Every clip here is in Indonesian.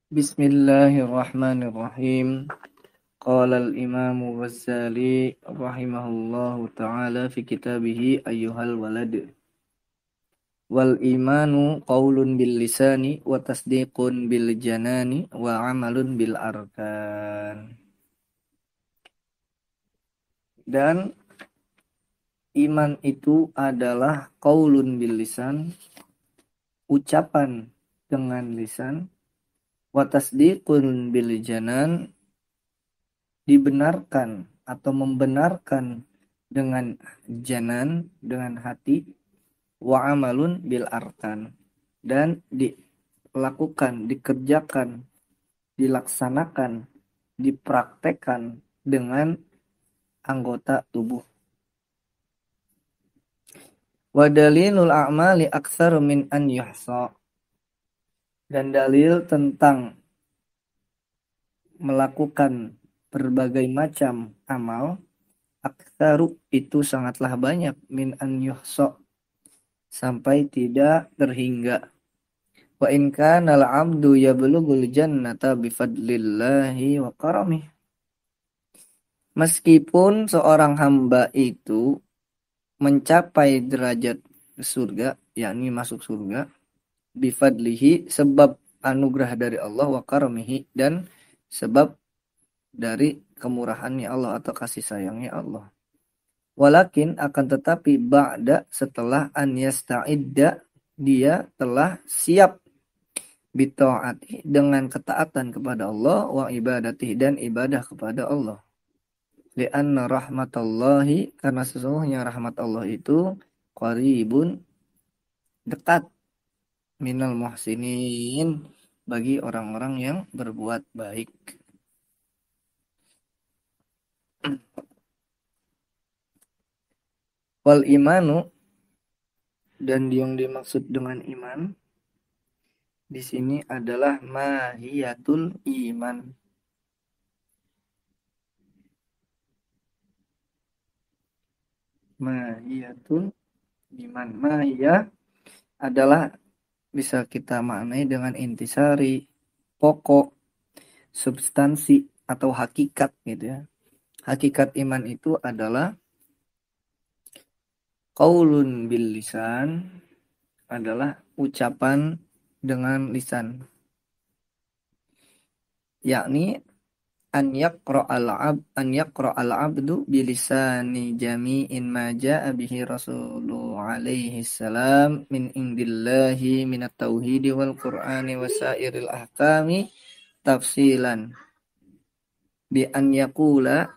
Bismillahirrahmanirrahim. Qala al-Imam Ghazali rahimahullahu ta'ala fi kitabih ayyuhal walad. Wal imanu qaulun bil lisani wa tasdiqun bil janani wa amalun bil arkan. Dan iman itu adalah qaulun bil lisan, ucapan dengan lisan, wa tasdiqun bil janan, dibenarkan atau membenarkan dengan janan, dengan hati, wa amalun bil arkan, dan dilakukan, dikerjakan, dilaksanakan, dipraktekkan dengan anggota tubuh. Wa dalilul a'mali aktsaru min an yuhsa. Dan dalil tentang melakukan berbagai macam amal, aktsaru itu sangatlah banyak, min an yuhsa, sampai tidak terhingga. Wa in kana al-'abdu yablughul jannata bifadlillahi wa karamih. Meskipun seorang hamba itu mencapai derajat surga, yakni masuk surga, bifadlihi, sebab anugerah dari Allah, wa karamihi, dan sebab dari kemurahannya Allah atau kasih sayangnya Allah. Walakin, akan tetapi, ba'da, setelah, an yasta'idda, dia telah siap, bita'ati, dengan ketaatan kepada Allah, wa ibadati, dan ibadah kepada Allah. Li'anna rahmatallahi, karena sesungguhnya rahmat Allah itu qaribun, dekat, minal muhsinin, bagi orang-orang yang berbuat baik. Wal imanu, dan yang dimaksud dengan iman di sini adalah mahiyatul iman. Mahiyatul iman. Mahiyah adalah bisa kita maknai dengan intisari, pokok, substansi, atau hakikat gitu ya. Hakikat iman itu adalah qaulun bil lisan, adalah ucapan dengan lisan, yakni an yaqra'al abdu bilisani jami'in ma ja'a bihi rasulullah alaihi salam min indillahi minat tauhidi wal qur'ani wasairil ahkami tafsilan bi an yaqula,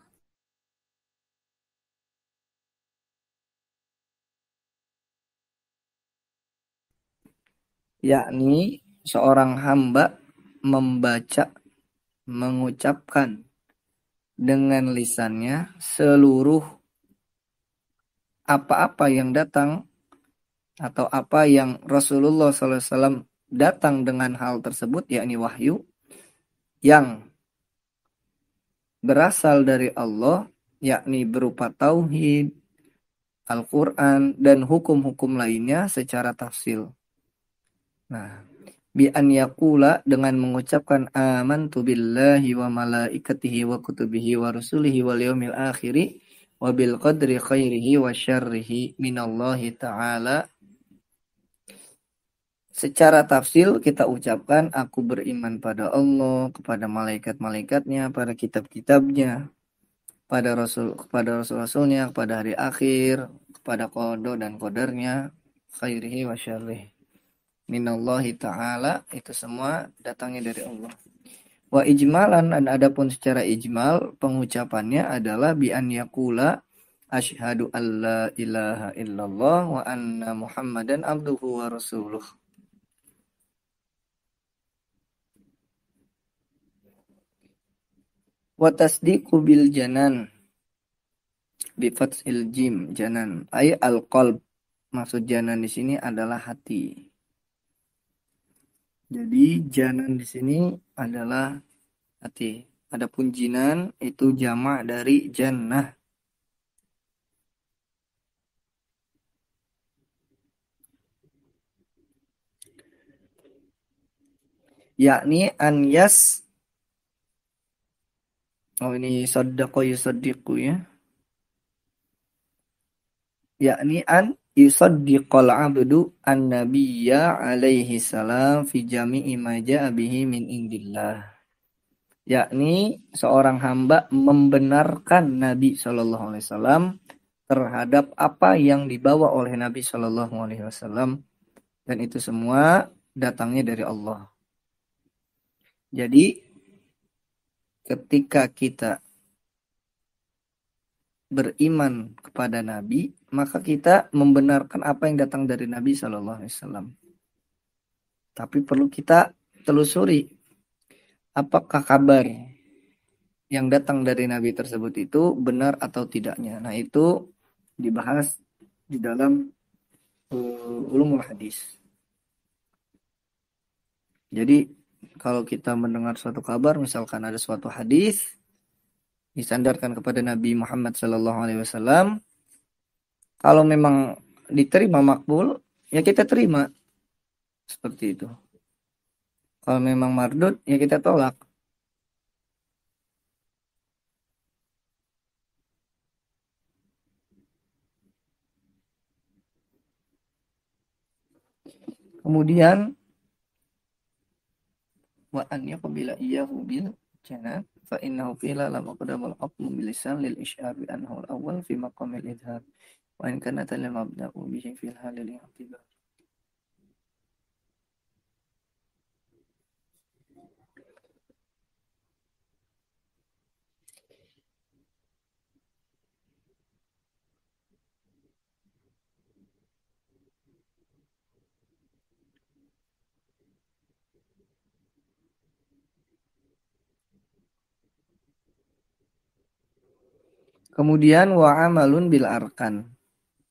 yakni seorang hamba membaca, mengucapkan dengan lisannya seluruh apa-apa yang datang atau apa yang Rasulullah SAW datang dengan hal tersebut, yakni wahyu yang berasal dari Allah, yakni berupa tauhid, Al-Quran, dan hukum-hukum lainnya secara tafsil. Nah, bi an yaqula, dengan mengucapkan amantu billahi wa malaikatihi wa kutubihi wa rusulihi wal yaumil akhiri wa bil qadri khairihi wa syarrihi minallahi ta'ala. Secara tafsil kita ucapkan aku beriman pada Allah, kepada malaikat-malaikatnya, pada kitab-kitabnya, kepada rasul-rasulnya, kepada hari akhir, kepada qada dan qadarnya, khairihi wa syarrihi minallahi ta'ala, itu semua datangnya dari Allah. Wa ijmalan, dan adapun secara ijmal pengucapannya adalah bi an yaqula asyhadu alla ilaha illallah wa anna muhammadan abduhu wa rasuluh. Wa tasdiqu bil janan bi fathil jim, janan ay al qalb. Maksud janan di sini adalah hati. Jadi janan di sini adalah hati. Adapun jinan itu jamak dari jannah. yakni an yas, oh ini saddaqa yusaddiqu ya, yakni an yusaddiqal abdu an nabiyya alaihi salam fi jami'i ma ja'a bihi min indillah, yakni seorang hamba membenarkan Nabi Shallallahu Alaihi Wasallam terhadap apa yang dibawa oleh Nabi Shallallahu Alaihi Wasallam, dan itu semua datangnya dari Allah. Jadi ketika kita beriman kepada Nabi, maka kita membenarkan apa yang datang dari Nabi Shallallahu Alaihi Wasallam. Tapi perlu kita telusuri apakah kabar yang datang dari Nabi tersebut itu benar atau tidaknya. Nah itu dibahas di dalam ulumul hadis. Jadi kalau kita mendengar suatu kabar, misalkan ada suatu hadis disandarkan kepada Nabi Muhammad SAW, kalau memang diterima makbul, ya kita terima seperti itu. Kalau memang mardud, ya kita tolak. Kemudian wa an yaqbila iyyahu bil janab fa innahu qila lam aqdamul hukm bil lisan lil isyar bi annahu al awwal fi maqamil idhar wa in kana tal mabda'u bihi fil halil i'tibar. Kemudian wa amalun bil arkan.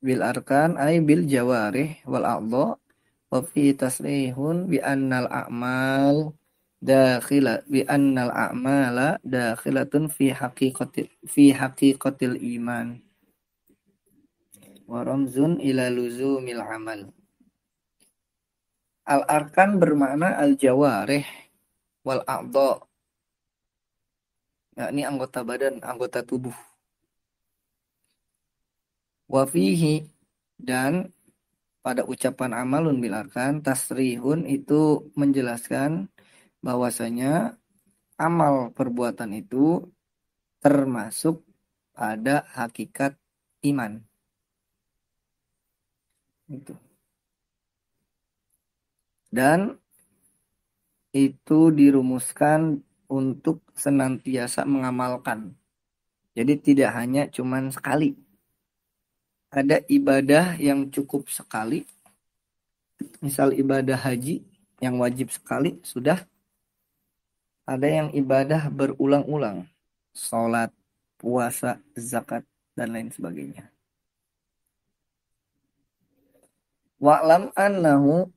Bil arkan ay bil jawarih wal a'dha wa fi tasrihun bi annal a'mal bi annal a'mala dakhilatun fi haqiqatil iman wa ramzun ila luzumil amal. Al arkan bermakna al jawarih wal a'dha, yakni anggota badan, anggota tubuh. Wa fihi, dan pada ucapan amalun bil arkan, tasrihun itu menjelaskan bahwasanya amal perbuatan itu termasuk pada hakikat iman. Itu. Dan itu dirumuskan untuk senantiasa mengamalkan. Jadi tidak hanya cuman sekali. Ada ibadah yang cukup sekali, misal ibadah haji yang wajib sekali sudah. Ada yang ibadah berulang-ulang, sholat, puasa, zakat, dan lain sebagainya. Wa'lam annahu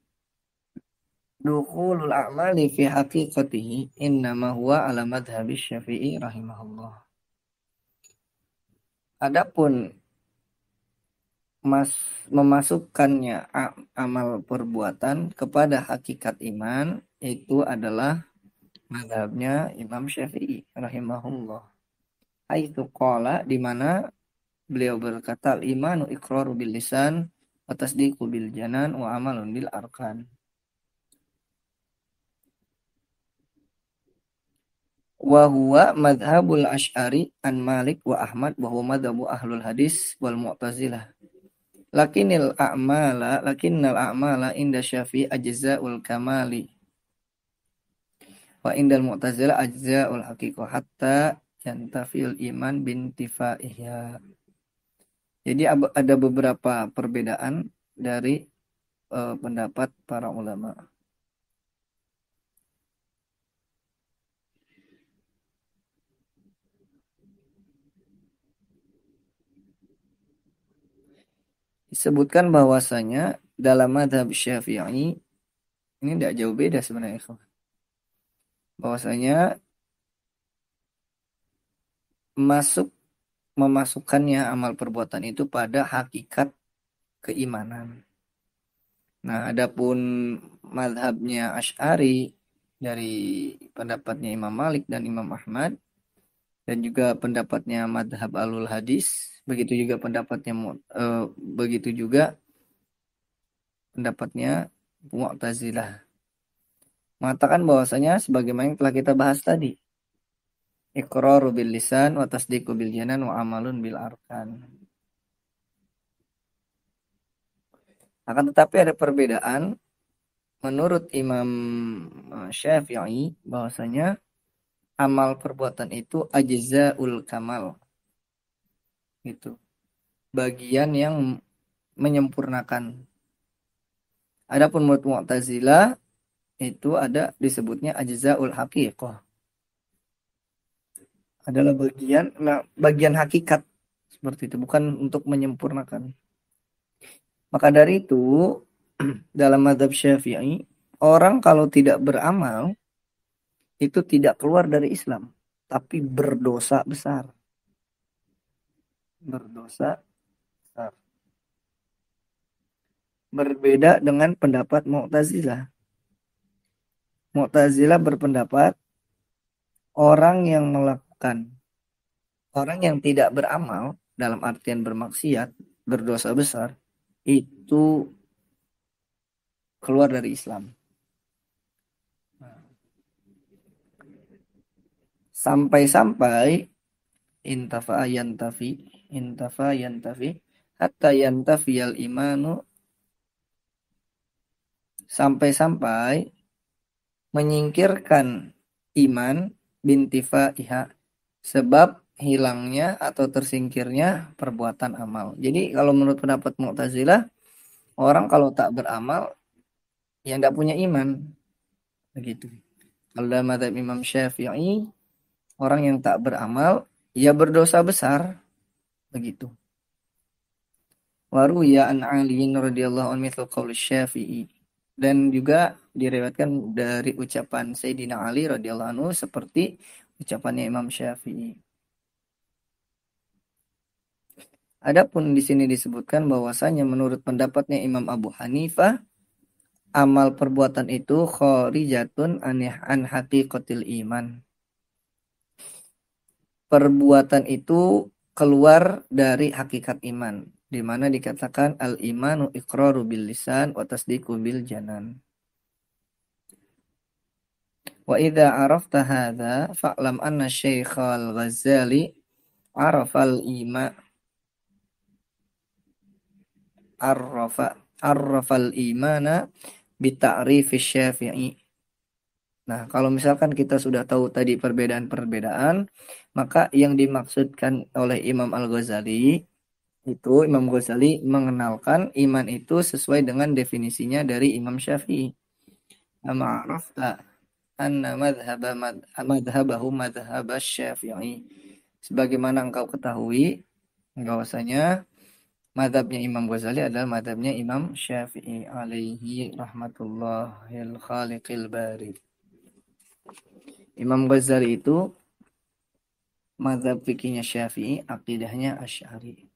dukhulul a'mali fi haqiqatihi innama huwa ala madhhabi Syafi'i rahimahullah. Adapun memasukkannya amal perbuatan kepada hakikat iman itu adalah mazhabnya Imam Syafi'i rahimahullah. Aitu qala, di mana beliau berkata al-imanu iqraru bil lisan wa tasdiqu bil janan wa amalun bil arkan. Wa huwa madhabul Asy'ari an Malik wa Ahmad wa huwa madhabu ahlul hadis wal mu'tazilah. Lakinnal a'mala inda Syafi'i ajza'ul kamali wa indal mu'tazilah ajza'ul haqiqah hatta yantafil iman bintifaiha. Jadi ada beberapa perbedaan dari pendapat para ulama. Disebutkan bahwasanya dalam mazhab Syafi'i ini tidak jauh beda sebenarnya. Bahwasanya memasukkannya amal perbuatan itu pada hakikat keimanan. Nah, adapun mazhabnya Asy'ari dari pendapatnya Imam Malik dan Imam Ahmad, dan juga pendapatnya madhab alul hadis, begitu juga begitu juga pendapatnya Mu'tazilah, mengatakan bahwasanya sebagaimana yang telah kita bahas tadi, iqraru bil lisan wa tasdiqu bil janan wa amalun bil arkan. Akan tetapi ada perbedaan menurut Imam Syafi'i, bahwasanya amal perbuatan itu ajzaul kamal, gitu, bagian yang menyempurnakan. Adapun menurut Mu'tazilah itu ada disebutnya ajzaul haqiqah, adalah bagian hakikat, seperti itu, bukan untuk menyempurnakan. Maka dari itu dalam mazhab Syafi'i, orang kalau tidak beramal itu tidak keluar dari Islam, tapi berdosa besar. Berdosa besar. Berbeda dengan pendapat Mu'tazilah. Mu'tazilah berpendapat orang yang melakukan, orang yang tidak beramal dalam artian bermaksiat, berdosa besar, itu keluar dari Islam. Sampai-sampai intafa yantafi hatta yantafiyal imanu, sampai-sampai menyingkirkan iman bintifa iha, sebab hilangnya atau tersingkirnya perbuatan amal. Jadi kalau menurut pendapat Mu'tazilah, orang kalau tak beramal ya tidak punya iman, begitu. Kalau dalam mazhab Imam Syafi'i, orang yang tak beramal ya berdosa besar, begitu. Waruya an Ali radhiyallahu anhu mithlu qaul Syafi'i, dan juga diriwayatkan dari ucapan Sayyidina Ali radhiyallahu anhu seperti ucapannya Imam Syafi'i. Adapun di sini disebutkan bahwasanya menurut pendapatnya Imam Abu Hanifah, amal perbuatan itu kharijatun an haqiqatil iman. Perbuatan itu keluar dari hakikat iman, di mana dikatakan al-imanu iqraru bil lisan wa tasdiqu bil janan. Wa idza arafta hadza fa'lam anna Syekh al-Ghazali arafal iman arrafal imana bi ta'rif Syafi'i. Nah, kalau misalkan kita sudah tahu tadi perbedaan-perbedaan, maka yang dimaksudkan oleh Imam Al-Ghazali itu, Imam Ghazali mengenalkan iman itu sesuai dengan definisinya dari Imam Syafi'i. Ama arafta anna madhabahu madhhab Syafi'i. Sebagaimana engkau ketahui bahwasanya madhabnya Imam Ghazali adalah madhabnya Imam Syafi'i alaihi rahmatullahil khaliqil bari. Imam Ghazali itu mazhab fikihnya Syafi'i, akidahnya Asy'ari.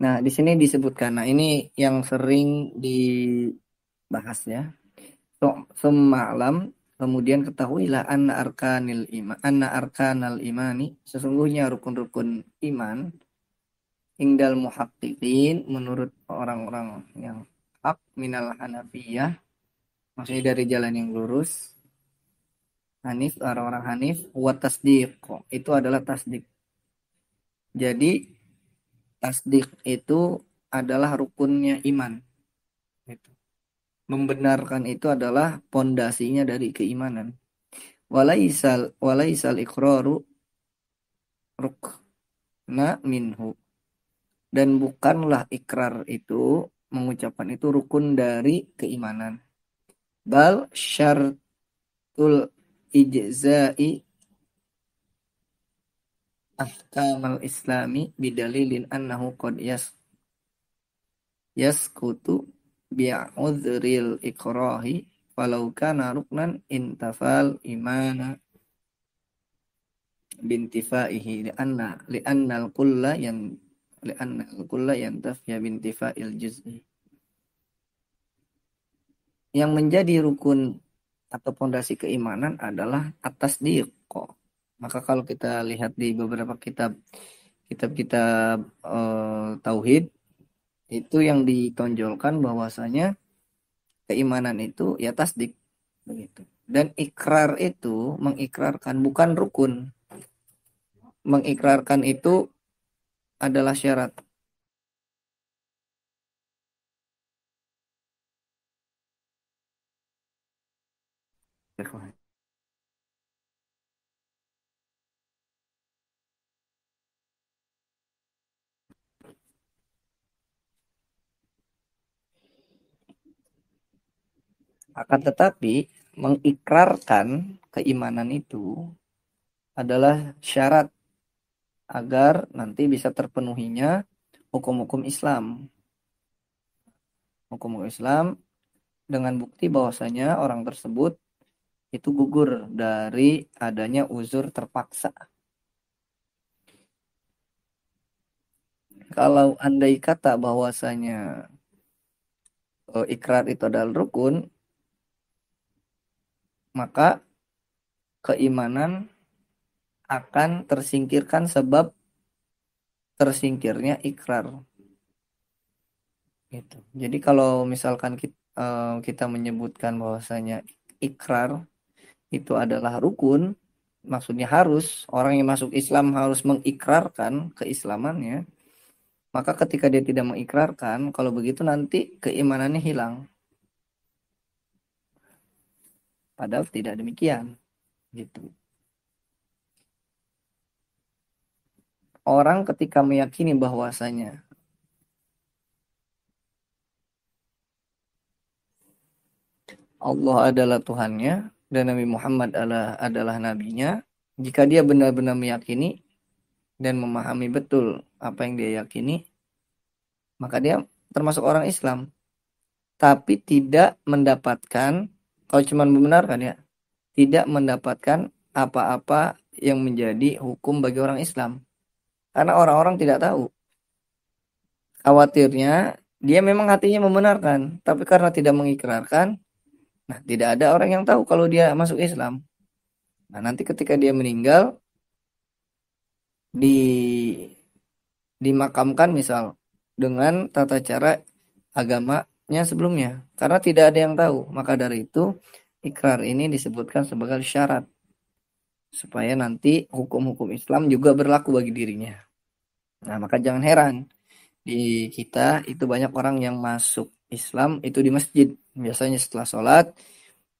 Nah, di sini disebutkan. Nah, ini yang sering dibahas ya. Suma'lam, kemudian ketahuilah anna arkanal imani, sesungguhnya rukun-rukun iman, ingdal muhaqqiqin, menurut orang-orang yang hak, minal Hanafiyah, maksudnya dari jalan yang lurus, Hanif, orang-orang Hanif, wa tasdiq, itu adalah tasdik. Jadi tasdik itu adalah rukunnya iman. Gitu. Membenarkan itu adalah pondasinya dari keimanan. Walaisal iqraru rukna minhu. Dan bukanlah ikrar itu, mengucapkan itu rukun dari keimanan. Bal syartul ijza'i ahkamal islami bidalilin annahu qad yaskutu bi'udhril ikrahi walau kana ruknan intafal imana bintifaihi li'anna al-kulla li'anna al-kulla yantafi bintifa'il juz'i. Yang menjadi rukun atau pondasi keimanan adalah atas kok. Maka kalau kita lihat di beberapa kitab-kitab tauhid, itu yang ditonjolkan bahwasanya keimanan itu ya tasdik begitu. Dan ikrar itu mengikrarkan bukan rukun. Mengikrarkan itu adalah syarat. Akan tetapi mengikrarkan keimanan itu adalah syarat agar nanti bisa terpenuhinya hukum-hukum Islam. Hukum Islam dengan bukti bahwasanya orang tersebut itu gugur dari adanya uzur terpaksa. Kalau andai kata bahwasanya ikrar itu adalah rukun, maka keimanan akan tersingkirkan sebab tersingkirnya ikrar. Gitu. Jadi kalau misalkan kita menyebutkan bahwasanya ikrar itu adalah rukun, maksudnya harus orang yang masuk Islam harus mengikrarkan keislamannya, maka ketika dia tidak mengikrarkan, kalau begitu nanti keimanannya hilang. Padahal tidak demikian, gitu. Orang ketika meyakini bahwasanya Allah adalah Tuhannya dan Nabi Muhammad adalah nabinya, jika dia benar-benar meyakini dan memahami betul apa yang dia yakini, maka dia termasuk orang Islam. Tapi tidak mendapatkan, kalau cuma membenarkan ya, tidak mendapatkan apa-apa yang menjadi hukum bagi orang Islam. Karena orang-orang tidak tahu. Khawatirnya, dia memang hatinya membenarkan, tapi karena tidak mengikrarkan, nah tidak ada orang yang tahu kalau dia masuk Islam. Nah nanti ketika dia meninggal, dimakamkan misal dengan tata cara agamanya sebelumnya. Karena tidak ada yang tahu. Maka dari itu, ikrar ini disebutkan sebagai syarat supaya nanti hukum-hukum Islam juga berlaku bagi dirinya. Nah, maka jangan heran di kita itu banyak orang yang masuk Islam itu di masjid. Biasanya setelah sholat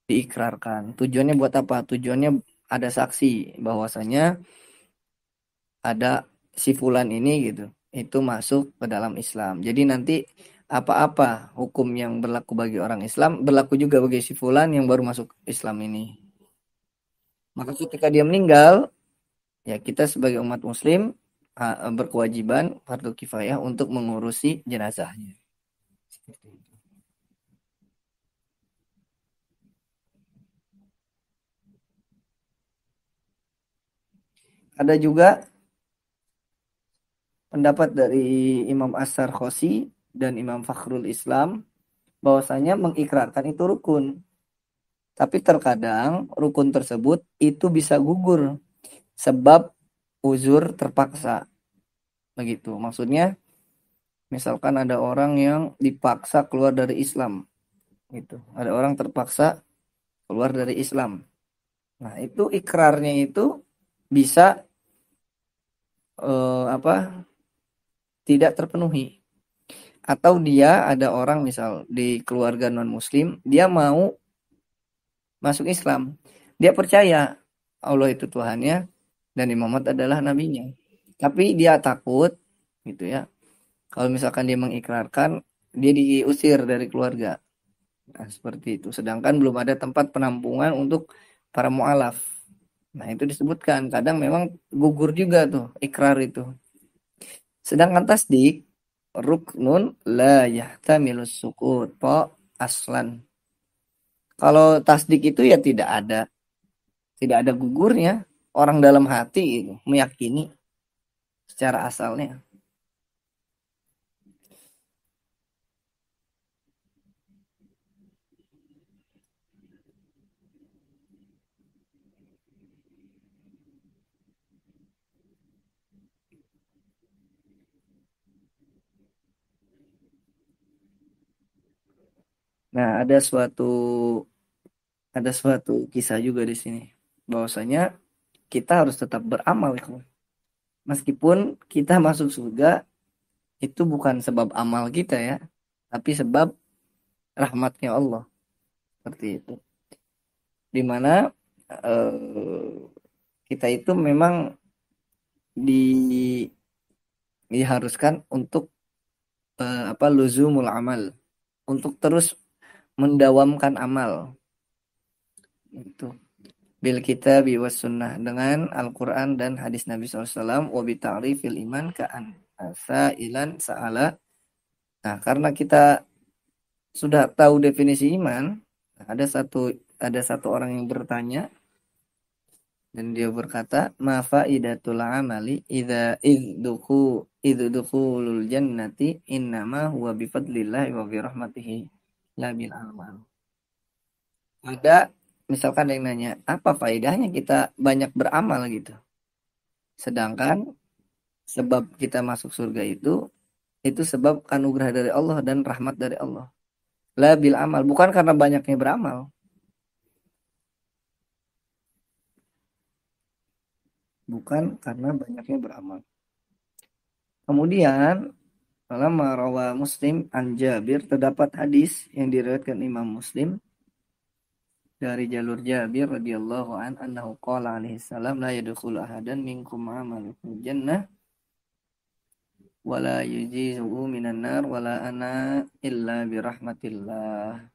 diikrarkan. Tujuannya buat apa? Tujuannya ada saksi bahwasanya ada si fulan ini gitu. Itu masuk ke dalam Islam. Jadi nanti apa-apa hukum yang berlaku bagi orang Islam berlaku juga bagi si fulan yang baru masuk Islam ini. Maka ketika dia meninggal, ya kita sebagai umat muslim berkewajiban fardu kifayah untuk mengurusi jenazahnya. Ada juga pendapat dari Imam As-Sarkhosi dan Imam Fakhrul Islam bahwasanya mengikrarkan itu rukun. Tapi terkadang rukun tersebut itu bisa gugur sebab uzur terpaksa. Begitu. Maksudnya misalkan ada orang yang dipaksa keluar dari Islam. Gitu. Ada orang terpaksa keluar dari Islam. Nah, itu ikrarnya itu bisa apa? Tidak terpenuhi. Atau dia ada orang misal di keluarga non muslim, dia mau masuk Islam. Dia percaya Allah itu Tuhannya dan Muhammad adalah nabinya. Tapi dia takut gitu ya. Kalau misalkan dia mengikrarkan, dia diusir dari keluarga. Nah, seperti itu. Sedangkan belum ada tempat penampungan untuk para mu'alaf. Nah, itu disebutkan. Kadang memang gugur juga tuh ikrar itu. Sedangkan tasdik, ruknun la yahtamilus sukut. Po aslan. Kalau tasdik itu ya tidak ada gugurnya. Orang dalam hati itu, meyakini secara asalnya. Nah, ada suatu kisah juga di sini. Bahwasanya kita harus tetap beramal, ikhwan. Meskipun kita masuk surga itu bukan sebab amal kita ya, tapi sebab rahmatnya Allah. Seperti itu. Dimana kita itu memang di diharuskan untuk apa luzumul amal, untuk terus mendawamkan amal itu bil kitabi was sunnah, dengan Al-Quran dan hadis Nabi SAW, wa bi ta'rifil iman ka'an ilan sa'ala. Nah, karena kita sudah tahu definisi iman, ada satu orang yang bertanya dan dia berkata, ma faidatul amali idzukhulul jannati innama huwa bifadlillah wa bi rahmatihi la bil amal. Ada misalkan yang nanya, apa faedahnya kita banyak beramal gitu. Sedangkan sebab kita masuk surga itu sebab anugerah dari Allah dan rahmat dari Allah. La bil amal, bukan karena banyaknya beramal. Bukan karena banyaknya beramal. Kemudian dalam rawa Muslim an Jabir, terdapat hadis yang diriwayatkan Imam Muslim dari jalur Jabir radhiyallahu an annahu qala alaihi salam la yadkhulu ahadan minkum amalu jannah wala yujizuhu minan nar wala ana illa birahmatillah.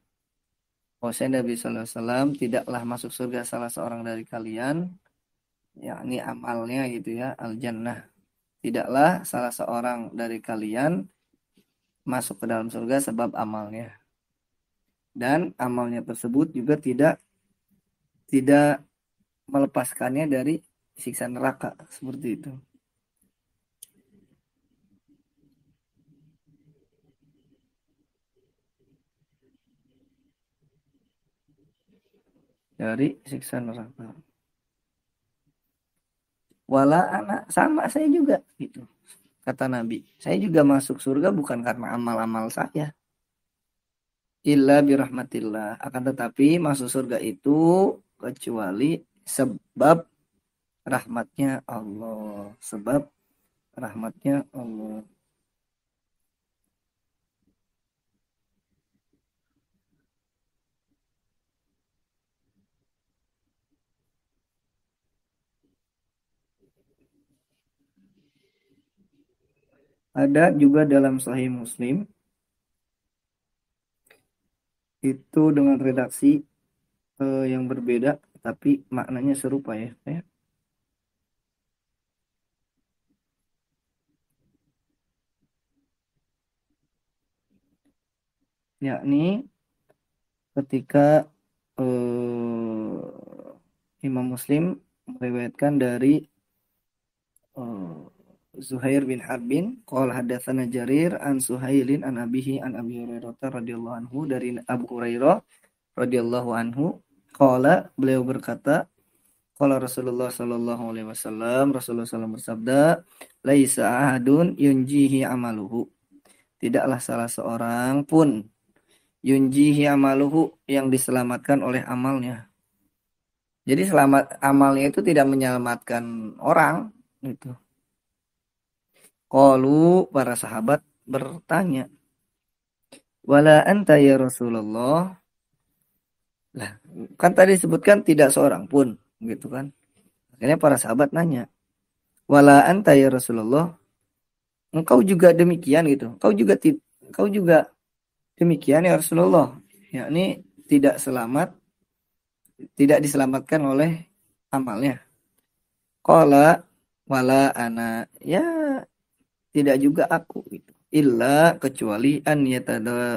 Bahwasanya Nabi sallallahu alaihi wasallam tidaklah masuk surga salah seorang dari kalian, yakni amalnya gitu ya, al jannah. Tidaklah salah seorang dari kalian masuk ke dalam surga sebab amalnya. Dan amalnya tersebut juga tidak melepaskannya dari siksa neraka, seperti itu. Dari siksa neraka. Wala anak sama saya juga gitu. Kata Nabi, saya juga masuk surga bukan karena amal-amal saya. Illa birahmatillah. Akan tetapi masuk surga itu kecuali sebab rahmatnya Allah. Sebab rahmatnya Allah. Ada juga dalam Sahih Muslim itu dengan redaksi yang berbeda, tapi maknanya serupa ya. Yakni ketika Imam Muslim meriwayatkan dari eh, Zuhair bin Harbin qala hadatsana Jarir an Suhailin an abihi an Abi Hurairah radhiyallahu anhu, dari Abu Hurairah radhiyallahu anhu qala, beliau berkata, qala Rasulullah sallallahu alaihi wasallam, Rasulullah SAW bersabda, laisa ahadun yunjihi amaluhu, tidaklah salah seorang pun yunjihi amaluhu, yang diselamatkan oleh amalnya. Jadi selamat amalnya itu tidak menyelamatkan orang gitu. Qalu, para sahabat bertanya, wala anta ya Rasulullah. Lah, kan tadi disebutkan tidak seorang pun, gitu kan. Akhirnya para sahabat nanya, wala anta ya Rasulullah, engkau juga demikian gitu. Engkau juga demikian ya Rasulullah. Yakni tidak selamat, tidak diselamatkan oleh amalnya. Qala wala ana, ya tidak juga aku gitu. Illa, kecuali an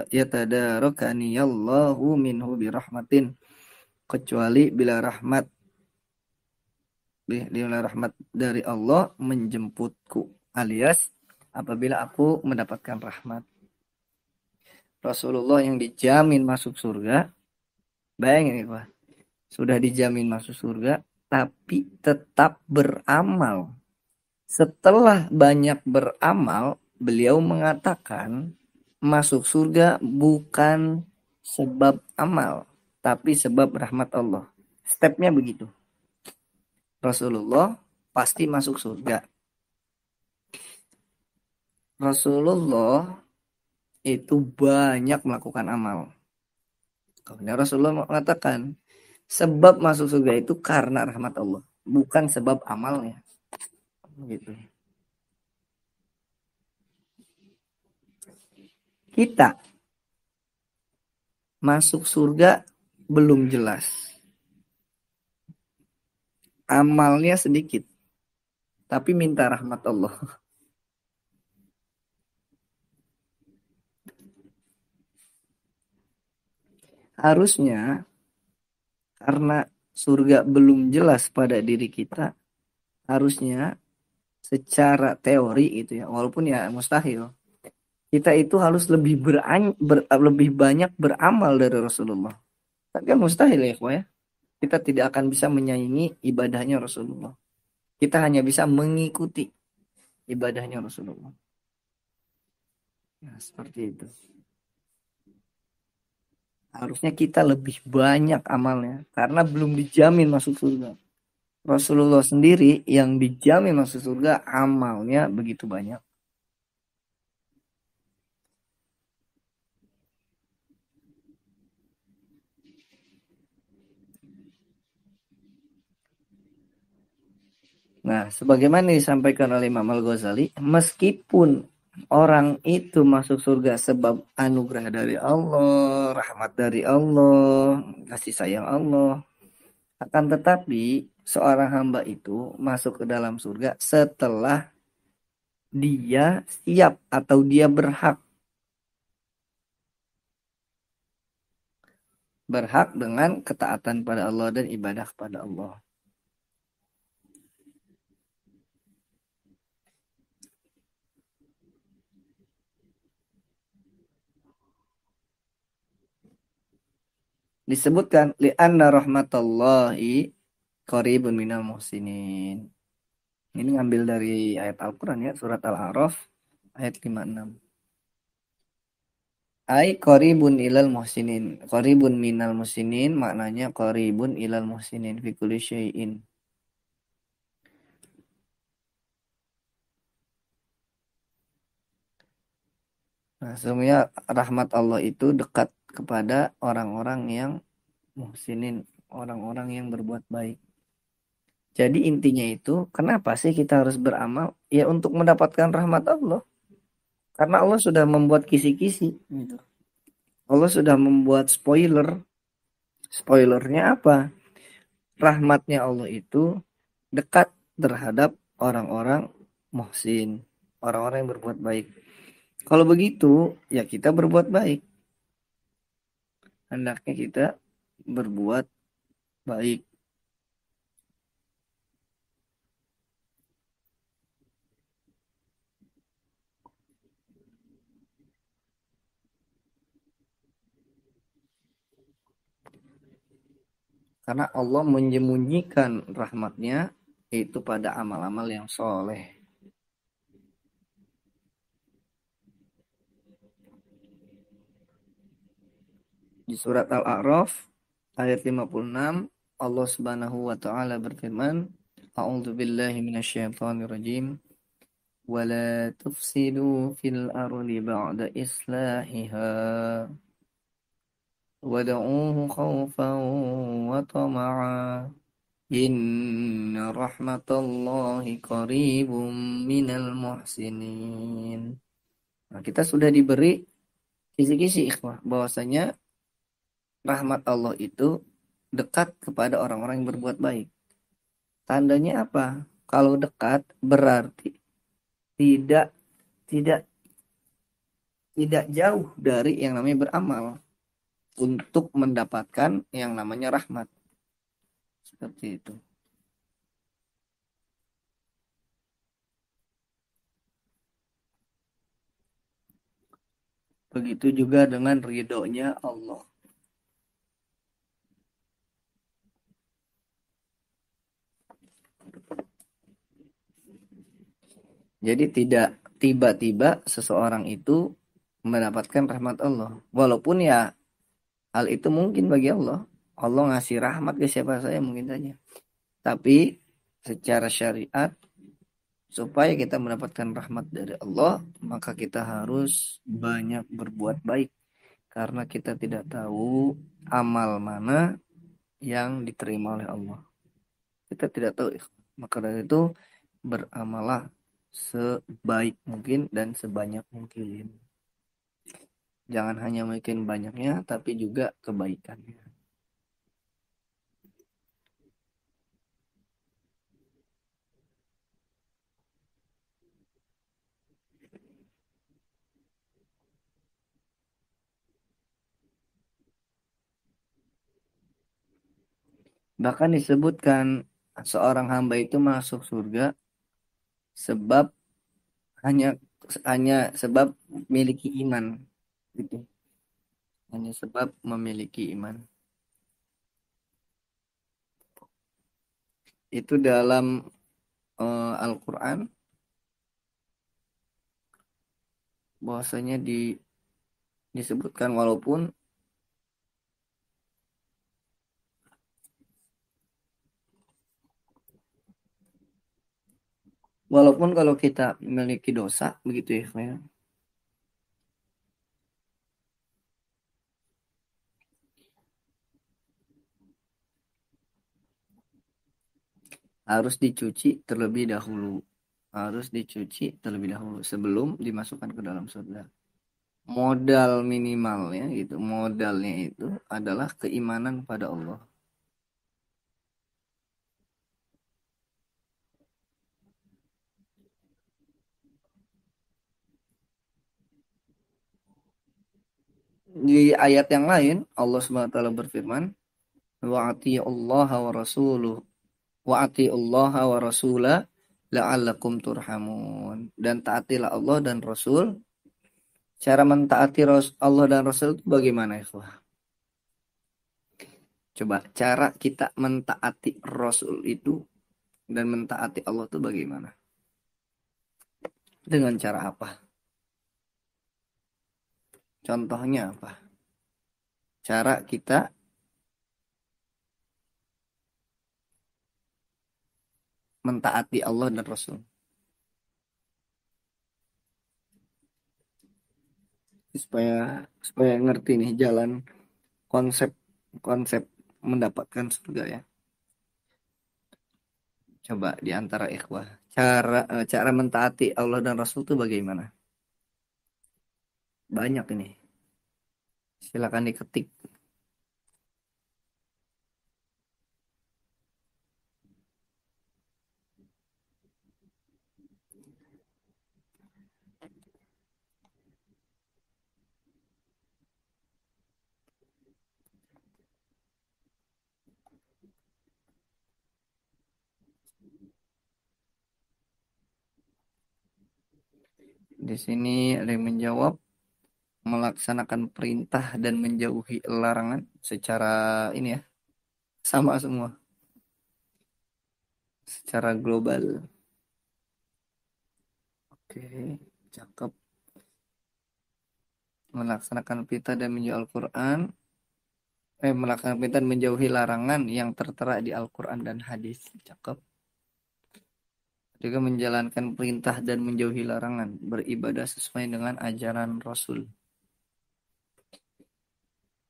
yatadarokani Allahu minhu birahmatin, kecuali bila rahmat dari Allah menjemputku, alias apabila aku mendapatkan rahmat. Rasulullah yang dijamin masuk surga, bayangin ya Pak, sudah dijamin masuk surga tapi tetap beramal. Setelah banyak beramal, beliau mengatakan masuk surga bukan sebab amal, tapi sebab rahmat Allah. Stepnya begitu. Rasulullah pasti masuk surga. Rasulullah itu banyak melakukan amal. Kemudian Rasulullah mengatakan, sebab masuk surga itu karena rahmat Allah, bukan sebab amalnya. Gitu. Kita masuk surga belum jelas. Amalnya sedikit, tapi minta rahmat Allah. Harusnya karena surga belum jelas pada diri kita, harusnya secara teori itu ya, walaupun ya mustahil, kita itu harus lebih banyak beramal dari Rasulullah. Tapi kan mustahil ya, ya. Kita tidak akan bisa menyaingi ibadahnya Rasulullah. Kita hanya bisa mengikuti ibadahnya Rasulullah. Nah, seperti itu. Harusnya kita lebih banyak amalnya karena belum dijamin masuk surga. Rasulullah sendiri yang dijamin masuk surga amalnya begitu banyak. Nah, sebagaimana disampaikan oleh Imam Al-Ghazali, meskipun orang itu masuk surga sebab anugerah dari Allah, rahmat dari Allah, kasih sayang Allah, akan tetapi seorang hamba itu masuk ke dalam surga setelah dia siap atau dia berhak dengan ketaatan pada Allah dan ibadah kepada Allah. Disebutkan li'anna rahmatallahi qaribun minal muhsinin. Ini ngambil dari ayat Al-Quran ya, surat Al-A'raf ayat 56. Ai qaribun ilal muhsinin. Qaribun minal muhsinin maknanya qaribun ilal muhsinin fi kulli syai'in. Nah, sebenarnya rahmat Allah itu dekat kepada orang-orang yang muhsinin, orang-orang yang berbuat baik. Jadi intinya itu, kenapa sih kita harus beramal? Ya untuk mendapatkan rahmat Allah. Karena Allah sudah membuat kisi-kisi. Gitu. Allah sudah membuat spoiler. Spoilernya apa? Rahmatnya Allah itu dekat terhadap orang-orang muhsin. Orang-orang yang berbuat baik. Kalau begitu, ya kita berbuat baik. Hendaknya kita berbuat baik. Karena Allah menyembunyikan rahmatnya itu pada amal-amal yang soleh. Di surat Al-A'raf ayat 56 Allah Subhanahu wa taala berfirman, A'udzu billahi minasyaitonir rajim. ولا تفسدوا في الأرض بعد إصلاحها ودعوه خوفا وطمعا إن رحمة الله قريب من المحسنين. Nah, kita sudah diberi kisi-kisi ikhwah bahwasanya rahmat Allah itu dekat kepada orang-orang yang berbuat baik. Tandanya apa? Kalau dekat berarti tidak tidak tidak jauh dari yang namanya beramal untuk mendapatkan yang namanya rahmat. Seperti itu. Begitu juga dengan ridhonya Allah. Jadi tidak tiba-tiba seseorang itu mendapatkan rahmat Allah. Walaupun ya Hal itu mungkin bagi Allah. Allah ngasih rahmat ke siapa saja mungkin saja. Tapi secara syariat supaya kita mendapatkan rahmat dari Allah, maka kita harus banyak berbuat baik karena kita tidak tahu amal mana yang diterima oleh Allah. Kita tidak tahu. Maka dari itu beramalah sebaik mungkin dan sebanyak mungkin. Jangan hanya mungkin banyaknya, tapi juga kebaikannya. Bahkan disebutkan seorang hamba itu masuk surga sebab hanya hanya sebab memiliki iman. Gitu. Hanya sebab memiliki iman. Itu dalam Al-Quran bahwasanya disebutkan walaupun kalau kita memiliki dosa begitu ya, Pak, ya, harus dicuci terlebih dahulu. Harus dicuci terlebih dahulu sebelum dimasukkan ke dalam surga. Modal minimalnya gitu, modalnya itu adalah keimanan pada Allah. Di ayat yang lain Allah Subhanahu wa taala berfirman, "Wa Allah wa rasuluh wa Allah wa rasulah la'allakum turhamun." Dan taatilah Allah dan Rasul. Cara mentaati Allah dan Rasul itu bagaimana, ikhwah? Coba cara kita mentaati Rasul itu dan mentaati Allah itu bagaimana? Dengan cara apa? Contohnya apa? Cara kita mentaati Allah dan Rasul. Supaya supaya ngerti nih jalan konsep konsep mendapatkan surga ya. Coba di antara ikhwah. Cara mentaati Allah dan Rasul itu bagaimana? Banyak ini. Silakan diketik. Di sini ada yang menjawab melaksanakan perintah dan menjauhi larangan secara ini ya, sama semua, secara global. Oke, cakep. Melaksanakan perintah dan menjauhi Al-Quran, melaksanakan perintah dan menjauhi larangan yang tertera di Al-Quran dan hadis. Cakep. Juga menjalankan perintah dan menjauhi larangan, beribadah sesuai dengan ajaran Rasul.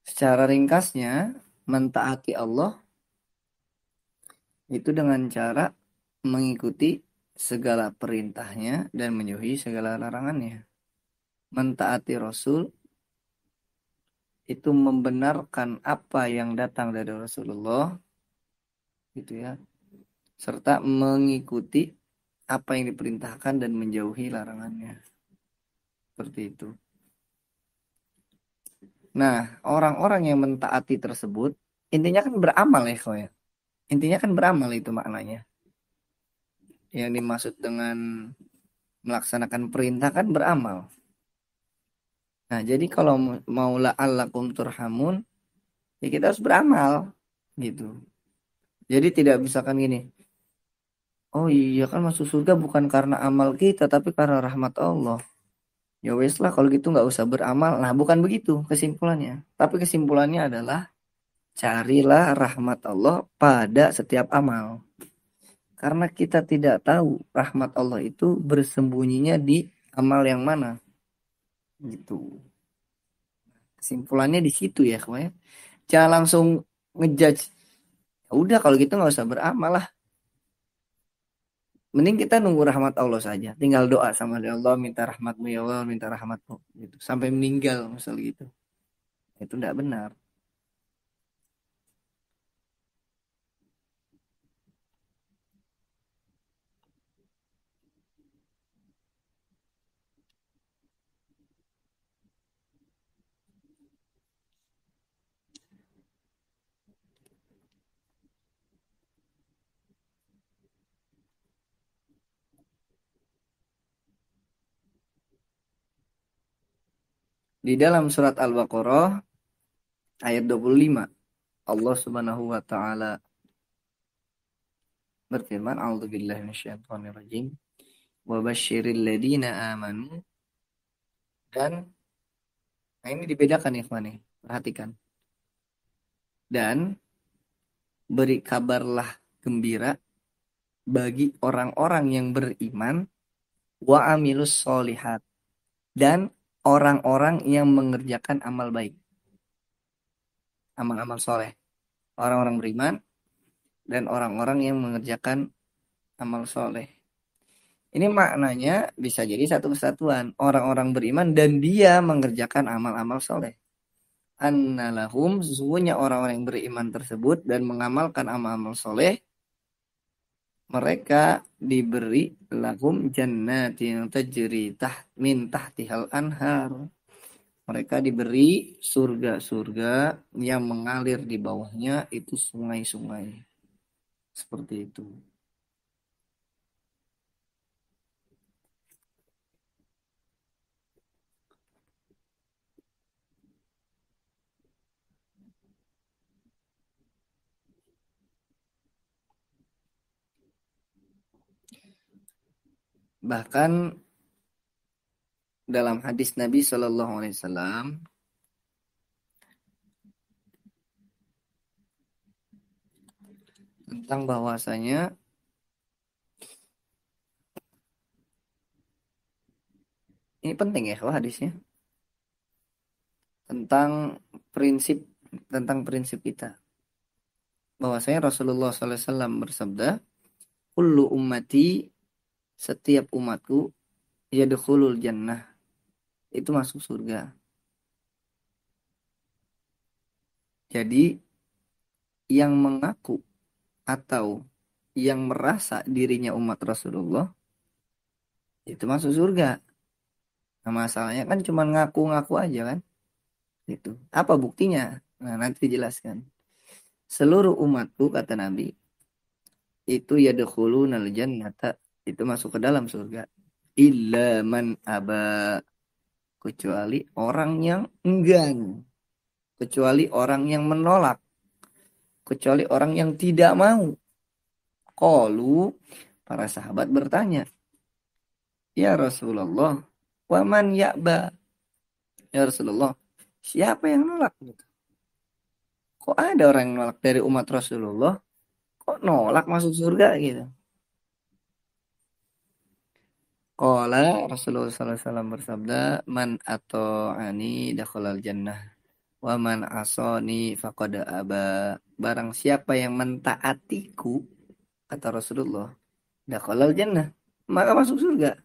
Secara ringkasnya, mentaati Allah itu dengan cara mengikuti segala perintahnya dan menjauhi segala larangannya. Mentaati Rasul itu membenarkan apa yang datang dari Rasulullah, gitu ya, serta mengikuti apa yang diperintahkan dan menjauhi larangannya. Seperti itu. Nah, orang-orang yang mentaati tersebut intinya kan beramal ya, kau ya. Intinya kan beramal itu maknanya. Yang dimaksud dengan melaksanakan perintah kan beramal. Nah, jadi kalau mau la'allakum turhamun, ya kita harus beramal gitu. Jadi tidak misalkan gini, oh iya kan masuk surga bukan karena amal kita tapi karena rahmat Allah. Ya wes lah kalau gitu nggak usah beramal. Nah, bukan begitu kesimpulannya. Tapi kesimpulannya adalah carilah rahmat Allah pada setiap amal. Karena kita tidak tahu rahmat Allah itu bersembunyinya di amal yang mana. Gitu. Kesimpulannya di situ ya, kawan ya. Jangan langsung ngejudge. Ya udah kalau gitu nggak usah beramal lah. Mending kita nunggu rahmat Allah saja. Tinggal doa sama dia, Allah, minta rahmatmu ya Allah, minta rahmatmu. Gitu. Sampai meninggal misal gitu. Itu tidak benar. Di dalam surat Al-Baqarah ayat 25, Allah Subhanahu wa taala berfirman, "A'udzubillahi minasyaitonirrajim. Wa basyiril ladzina amanu." Dan nah ini dibedakan ya, nih. Perhatikan. Dan beri kabarlah gembira bagi orang-orang yang beriman wa amilus solihat dan orang-orang yang mengerjakan amal baik, amal-amal soleh. Orang-orang beriman dan orang-orang yang mengerjakan amal soleh. Ini maknanya bisa jadi satu kesatuan. Orang-orang beriman dan dia mengerjakan amal-amal soleh. Annalahum, sesungguhnya orang-orang yang beriman tersebut dan mengamalkan amal-amal soleh, mereka diberi lahum jannatin tajri min tahtihal anhar. Mereka diberi surga-surga yang mengalir di bawahnya itu sungai-sungai. Seperti itu. Bahkan dalam hadis Nabi Shallallahu Alaihi Wasallam tentang bahwasanya ini penting ya kalau hadisnya tentang prinsip prinsip kita bahwasanya Rasulullah Sallallahu Alaihi Wasallam bersabda, "Kullu ummati, setiap umatku, yadkhulul jannah, itu masuk surga." Jadi yang mengaku atau yang merasa dirinya umat Rasulullah itu masuk surga. Nah, masalahnya kan cuma ngaku-ngaku aja kan. Itu. Apa buktinya? Nah, nanti dijelaskan. Seluruh umatku kata Nabi itu yadkhulunal jannata, itu masuk ke dalam surga. Illa man aba, kecuali orang yang enggan, kecuali orang yang menolak, kecuali orang yang tidak mau. Qalu, para sahabat bertanya, "Ya Rasulullah, wa man ya'ba?" Ya Rasulullah, siapa yang nolak gitu? Kok ada orang yang nolak dari umat Rasulullah? Kok nolak masuk surga gitu? Qala, Rasulullah SAW bersabda, "Man ata'ani dakhalal jannah, wa man asani faqad aba." Barang siapa yang mentaatiku, kata Rasulullah, dakhalal jannah, maka masuk surga.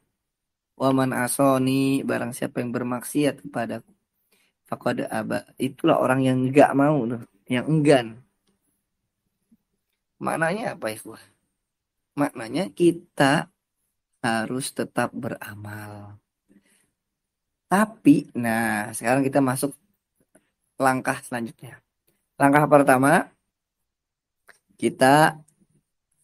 Wa man asani, barang siapa yang bermaksiat kepadaku, faqad aba. Itulah orang yang enggak mau tuh, yang enggan. Maknanya apa itu? Maknanya kita harus tetap beramal. Tapi, nah sekarang kita masuk langkah selanjutnya. Langkah pertama, kita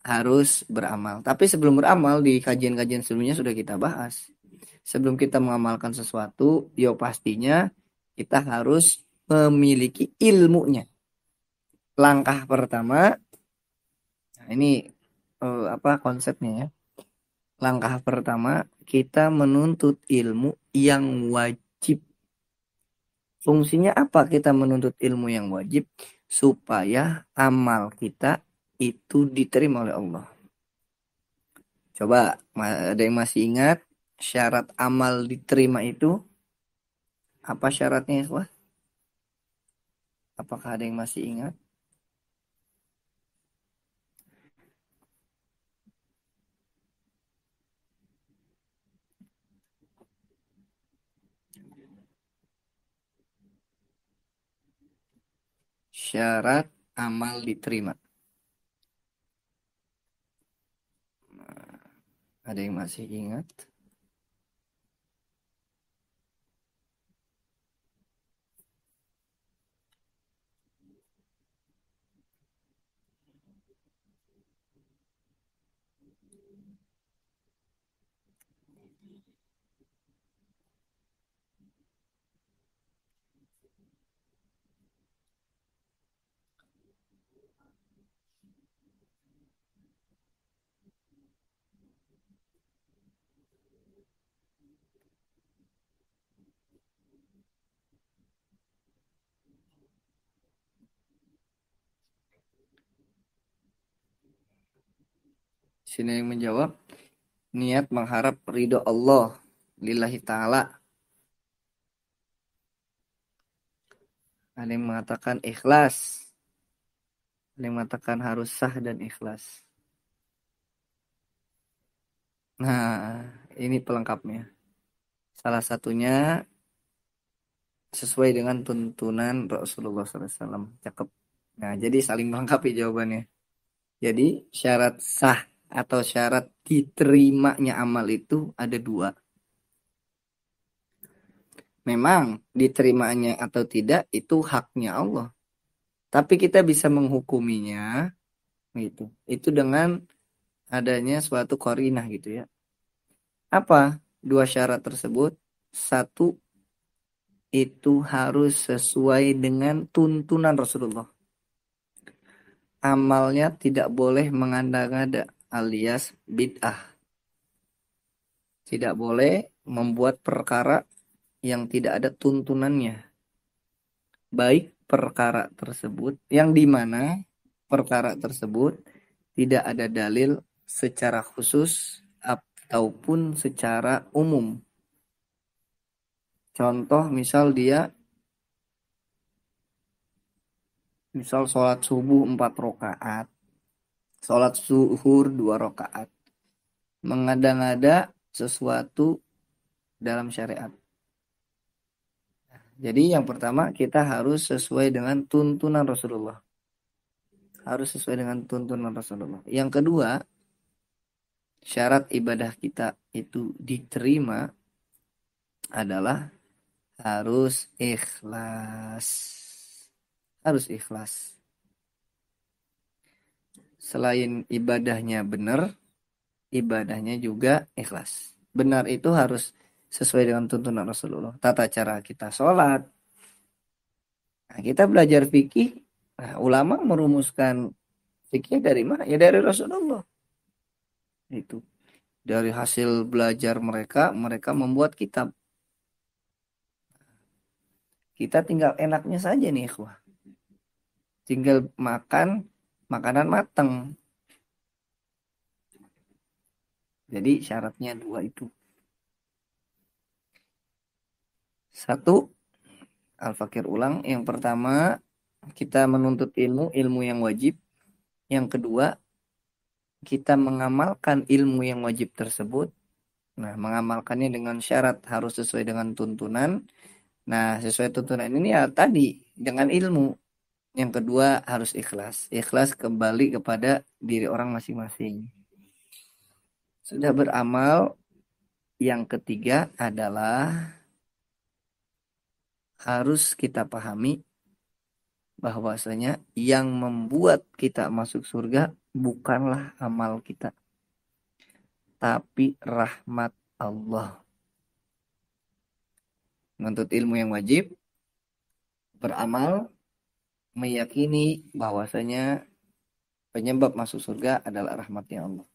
harus beramal. Tapi sebelum beramal, di kajian-kajian sebelumnya sudah kita bahas. Sebelum kita mengamalkan sesuatu, ya pastinya kita harus memiliki ilmunya. Langkah pertama, nah ini apa konsepnya ya? Langkah pertama, kita menuntut ilmu yang wajib. Fungsinya apa kita menuntut ilmu yang wajib? Supaya amal kita itu diterima oleh Allah. Coba, ada yang masih ingat syarat amal diterima itu apa syaratnya, ikhwah? Apakah ada yang masih ingat? Syarat amal diterima. Ada yang masih ingat? Sini yang menjawab, niat mengharap ridho Allah lillahi ta'ala. Ada yang mengatakan ikhlas. Ada yang mengatakan harus sah dan ikhlas. Nah, ini pelengkapnya. Salah satunya sesuai dengan tuntunan Rasulullah SAW. Cakep. Nah, jadi saling melengkapi jawabannya. Jadi syarat sah atau syarat diterimanya amal itu ada dua. Memang diterimanya atau tidak itu haknya Allah. Tapi kita bisa menghukuminya gitu. Itu dengan adanya suatu qarinah gitu ya. Apa dua syarat tersebut? Satu, itu harus sesuai dengan tuntunan Rasulullah. Amalnya tidak boleh mengada-ngada alias bid'ah. Tidak boleh membuat perkara yang tidak ada tuntunannya. Baik perkara tersebut yang dimana perkara tersebut tidak ada dalil secara khusus ataupun secara umum. Contoh misal sholat subuh 4 rakaat, sholat zuhur 2 rakaat, mengada-ngada sesuatu dalam syariat. Jadi yang pertama kita harus sesuai dengan tuntunan Rasulullah. Harus sesuai dengan tuntunan Rasulullah. Yang kedua, syarat ibadah kita itu diterima adalah harus ikhlas. Harus ikhlas. Selain ibadahnya benar, ibadahnya juga ikhlas. Benar itu harus sesuai dengan tuntunan Rasulullah. Tata cara kita sholat. Nah, kita belajar fikih. Nah, ulama merumuskan fikih dari mana? Ya dari Rasulullah. Itu. Dari hasil belajar mereka, mereka membuat kitab. Kita tinggal enaknya saja nih, ikhwah. Tinggal makan makanan matang. Jadi syaratnya dua itu. Satu, Al-Fakir ulang. Yang pertama, kita menuntut ilmu yang wajib. Yang kedua, kita mengamalkan ilmu yang wajib tersebut. Nah, mengamalkannya dengan syarat harus sesuai dengan tuntunan. Nah, sesuai tuntunan ini ya tadi dengan ilmu. Yang kedua harus ikhlas. Ikhlas kembali kepada diri orang masing-masing. Sudah beramal, yang ketiga adalah harus kita pahami bahwasanya yang membuat kita masuk surga bukanlah amal kita, tapi rahmat Allah. Menuntut ilmu yang wajib, beramal, meyakini bahwasanya penyebab masuk surga adalah rahmatnya Allah.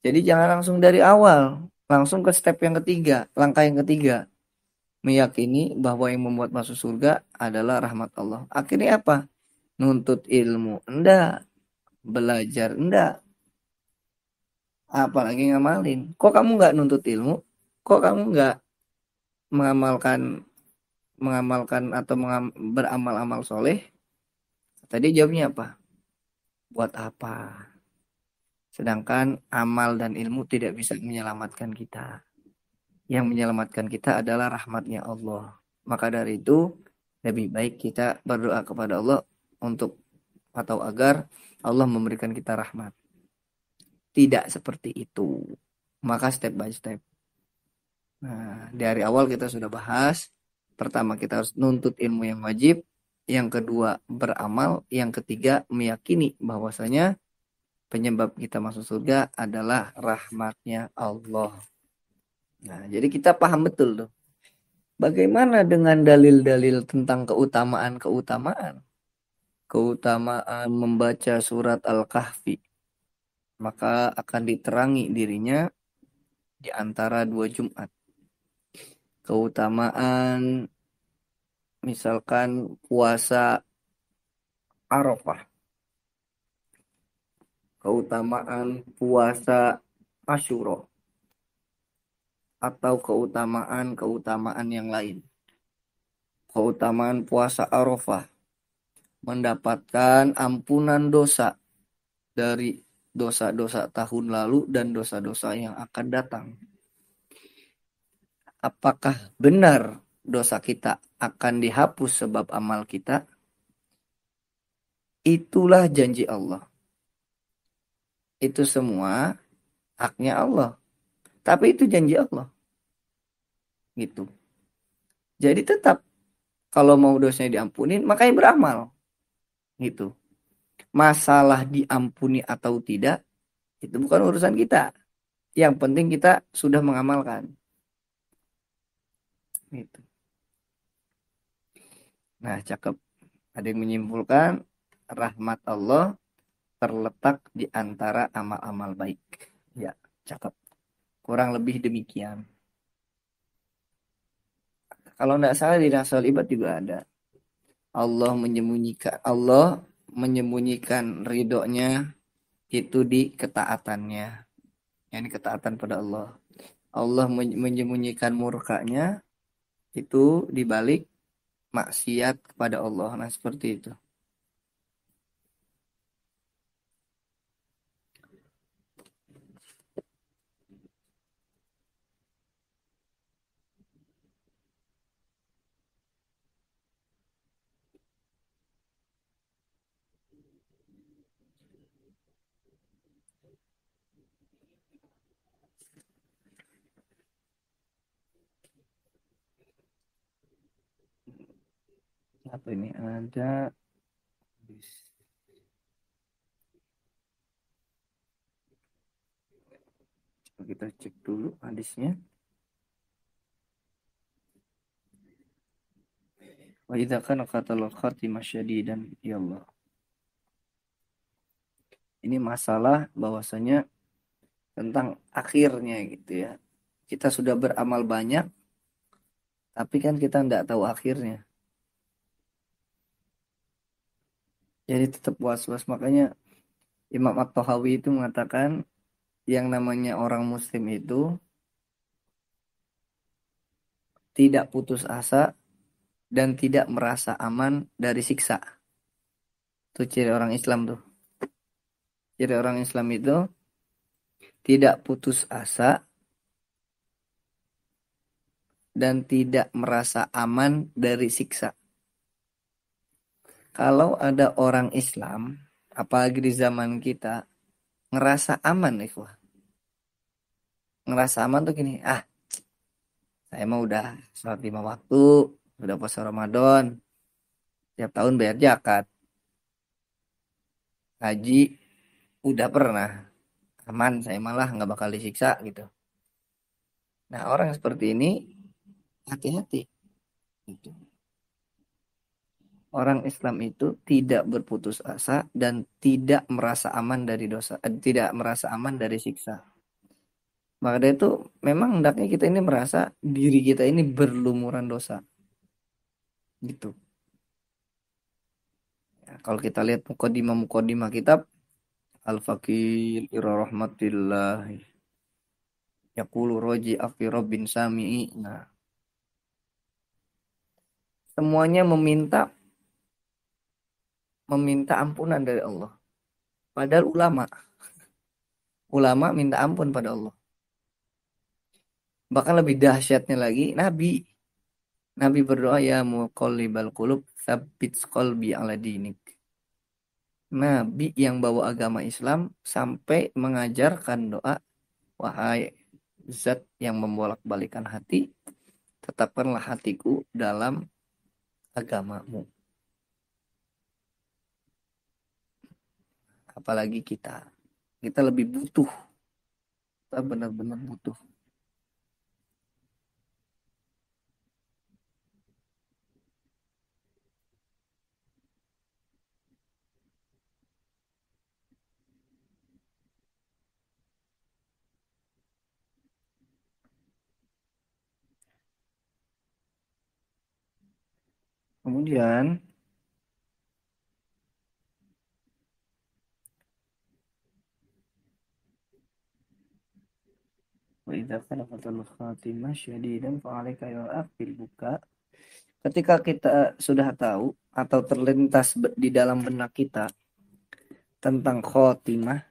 Jadi jangan langsung dari awal Langsung ke step yang ketiga, langkah yang ketiga, meyakini bahwa yang membuat masuk surga adalah rahmat Allah. Akhirnya apa? Nuntut ilmu enggak, belajar enggak, apalagi ngamalin. Kok kamu nggak nuntut ilmu? Kok kamu nggak mengamalkan atau beramal-amal soleh? Tadi jawabnya apa? Buat apa? Sedangkan amal dan ilmu tidak bisa menyelamatkan kita. Yang menyelamatkan kita adalah rahmatnya Allah. Maka dari itu, lebih baik kita berdoa kepada Allah untuk atau agar Allah memberikan kita rahmat. Tidak seperti itu. Maka step by step. Nah, dari awal kita sudah bahas. Pertama, kita harus nuntut ilmu yang wajib. Yang kedua, beramal. Yang ketiga, meyakini bahwasanya penyebab kita masuk surga adalah rahmatnya Allah. Nah, jadi kita paham betul tuh. Bagaimana dengan dalil-dalil tentang keutamaan-keutamaan? Keutamaan membaca surat Al-Kahfi. Maka akan diterangi dirinya di antara dua Jumat. Keutamaan misalkan puasa Arafah. Keutamaan puasa Asyura. Atau keutamaan-keutamaan yang lain. Keutamaan puasa Arafah. Mendapatkan ampunan dosa dari dosa-dosa tahun lalu dan dosa-dosa yang akan datang. Apakah benar dosa kita akan dihapus sebab amal kita? Itulah janji Allah. Itu semua haknya Allah. Tapi itu janji Allah. Gitu. Jadi tetap kalau mau dosanya diampunin, makanya beramal. Gitu. Masalah diampuni atau tidak, itu bukan urusan kita. Yang penting kita sudah mengamalkan. Gitu. Nah, cakep. Ada yang menyimpulkan rahmat Allah terletak di antara amal-amal baik. Ya, cakep. Kurang lebih demikian. Kalau tidak salah di Nasal Ibad juga ada. Allah menyembunyikan ridhonya itu di ketaatannya. Yani ketaatan pada Allah. Allah menyembunyikan murkanya itu di balik maksiat kepada Allah. Nah, seperti itu. Apa ini? Ada. Coba kita cek dulu hadisnya. Wa idza kana qatalul khatimah syadidan ya Allah. Ini masalah bahwasanya tentang akhirnya gitu ya. Kita sudah beramal banyak, tapi kan kita tidak tahu akhirnya. Jadi tetap was-was. Makanya Imam At-Tahawi itu mengatakan yang namanya orang muslim itu tidak putus asa dan tidak merasa aman dari siksa. Itu ciri orang Islam tuh. Ciri orang Islam itu tidak putus asa dan tidak merasa aman dari siksa. Kalau ada orang Islam, apalagi di zaman kita, ngerasa aman, ikhwah. Ngerasa aman tuh gini, saya mah udah sholat 5 waktu, udah puasa Ramadan, tiap tahun bayar zakat, haji, udah pernah, aman, saya malah nggak bakal disiksa gitu. Nah, orang seperti ini hati-hati. Gitu. Orang Islam itu tidak berputus asa dan tidak merasa aman dari dosa, tidak merasa aman dari siksa. Maka dari itu memang hendaknya kita ini merasa diri kita ini berlumuran dosa gitu. Ya, kalau kita lihat mukadimah kitab Al-Faqir ila rahmatillah yaqulu roji afi rabbin sami'i. Nah, semuanya meminta meminta ampunan dari Allah. Padahal ulama minta ampun pada Allah. Bahkan lebih dahsyatnya lagi, Nabi berdoa ya muqallibal qulub tsabbit qalbi ala dinik. Nabi yang bawa agama Islam sampai mengajarkan doa, wahai zat yang membolak-balikan hati, tetapkanlah hatiku dalam agamamu. Apalagi kita lebih butuh, kita benar-benar butuh. Kemudian wa idza kana fatal khatimah syadidan fa alaika ya aqbil buka. Ketika kita sudah tahu atau terlintas di dalam benak kita tentang khotimah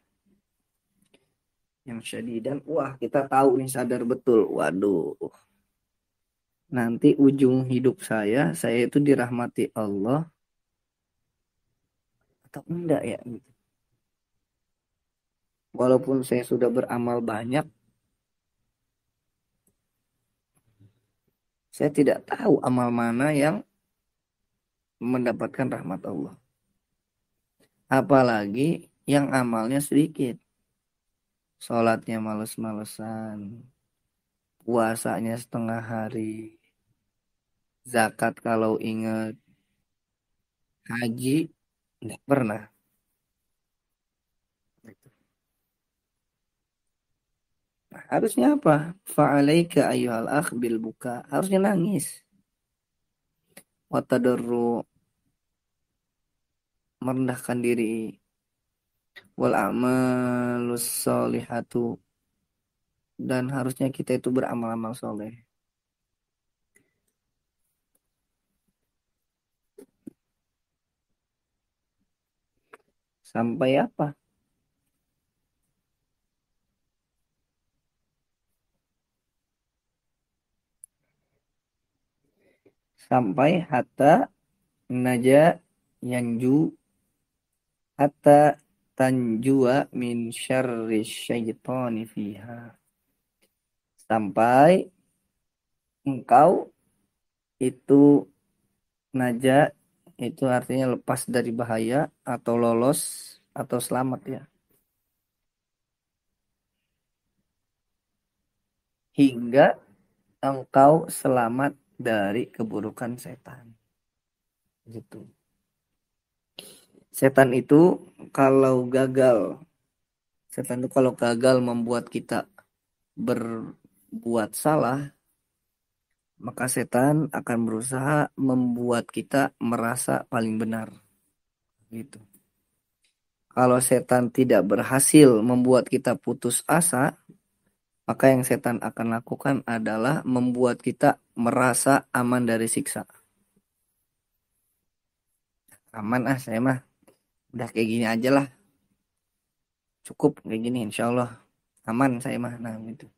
yang syadidan, wah kita tahu nih, sadar betul, waduh, nanti ujung hidup saya itu dirahmati Allah atau enggak ya gitu. Walaupun saya sudah beramal banyak, saya tidak tahu amal mana yang mendapatkan rahmat Allah. Apalagi yang amalnya sedikit. Sholatnya males-malesan, puasanya setengah hari, zakat kalau ingat, haji enggak pernah. Nah, harusnya apa? Fa'alaika ayyuhal akh bil buka. Harusnya nangis. Watadarru, merendahkan diri. Wal amalus solihatu, dan harusnya kita itu beramal-amal soleh. Sampai apa? Sampai hatta naja yanju, hatta tanjua min syarri syaitani fiha. Sampai engkau itu naja, itu artinya lepas dari bahaya atau lolos atau selamat ya. Hingga engkau selamat dari keburukan setan. Gitu. Setan itu kalau gagal, setan itu kalau gagal membuat kita berbuat salah, maka setan akan berusaha membuat kita merasa paling benar. Gitu. Kalau setan tidak berhasil membuat kita putus asa, maka yang setan akan lakukan adalah membuat kita merasa aman dari siksa. Aman saya mah, udah kayak gini aja lah, cukup kayak gini insya Allah aman saya mah. Nah gitu.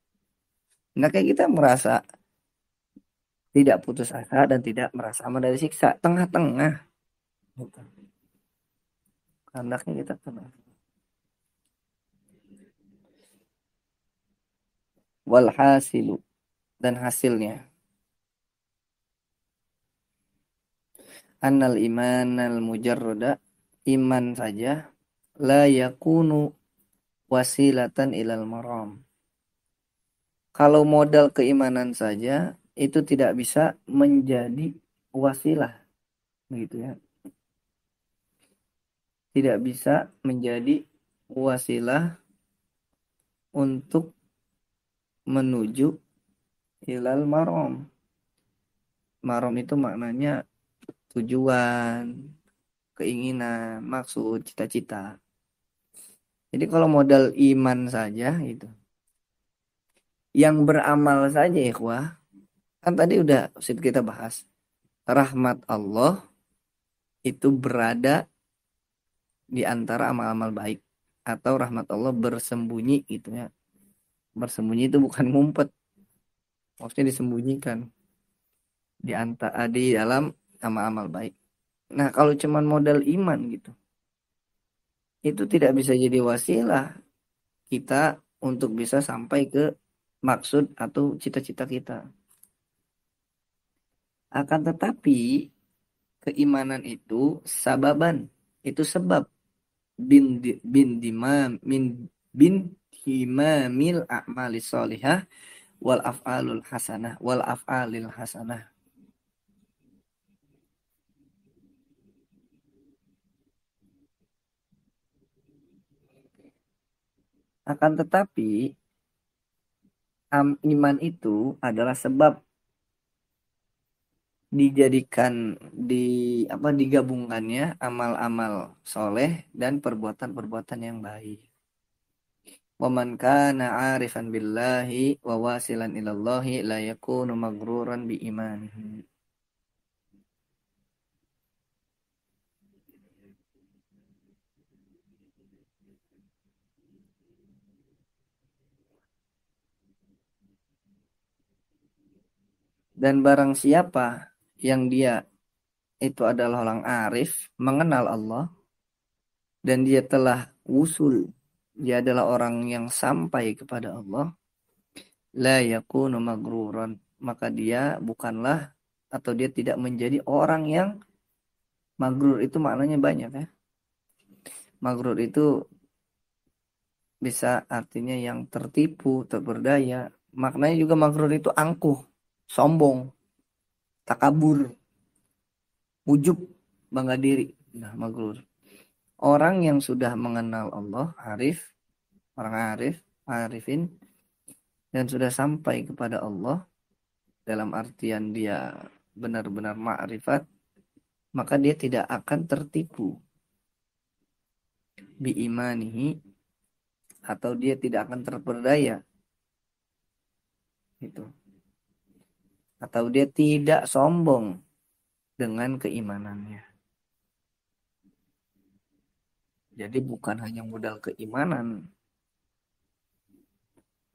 Nah kayak kita merasa tidak putus asa dan tidak merasa aman dari siksa, tengah-tengah. Gitu. Karena kita tenang. Walhasilu, dan hasilnya, annal imanal mujarroda, iman saja, la yakunu wasilatan ilal maram. Kalau modal keimanan saja itu tidak bisa menjadi wasilah, gitu ya. Tidak bisa menjadi wasilah untuk menuju ilal marom. Marom itu maknanya tujuan, keinginan, maksud, cita-cita. Jadi kalau modal iman saja itu, yang beramal saja ikhwah, kan tadi udah sudah kita bahas. Rahmat Allah itu berada di antara amal-amal baik atau rahmat Allah bersembunyi gitu ya. Bersembunyi itu bukan ngumpet, maksudnya disembunyikan di dalam amal-amal baik. Nah, kalau cuman modal iman gitu, itu tidak bisa jadi wasilah kita untuk bisa sampai ke maksud atau cita-cita kita. Akan tetapi keimanan itu sababan, itu sebab bin bin dimam min bin himamil a'mali sholihah wal af'alil hasanah. Akan tetapi iman itu adalah sebab dijadikan di digabungkannya amal-amal soleh dan perbuatan-perbuatan yang baik. Wa man kana 'arifan billahi wa wasilan ilallahi la yakunu maghruran bi imanihi. Dan barang siapa yang dia itu adalah orang arif, mengenal Allah, dan dia telah wusul, dia adalah orang yang sampai kepada Allah, la yakunu maghruran, maka dia bukanlah atau dia tidak menjadi orang yang magrur. Itu maknanya banyak ya. Magrur itu bisa artinya yang tertipu, terperdaya. Maknanya juga magrur itu angkuh, sombong, takabur, ujub, bangga diri. Nah, magrur. Orang yang sudah mengenal Allah, arif, orang arif, arifin, dan sudah sampai kepada Allah, dalam artian dia benar-benar ma'rifat, maka dia tidak akan tertipu bi imanihi, atau dia tidak akan terperdaya gitu, atau dia tidak sombong dengan keimanannya. Jadi bukan hanya modal keimanan.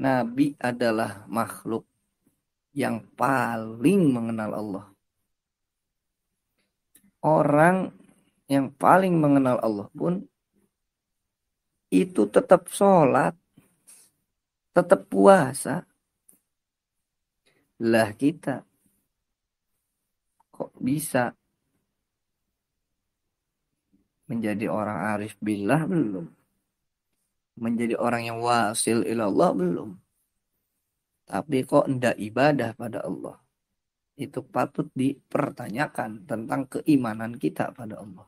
Nabi adalah makhluk yang paling mengenal Allah. Orang yang paling mengenal Allah pun itu tetap sholat, tetap puasa. Lah kita kok bisa menjadi orang arif billah belum? Menjadi orang yang wasil ilallah belum? Tapi kok ndak ibadah pada Allah? Itu patut dipertanyakan tentang keimanan kita pada Allah.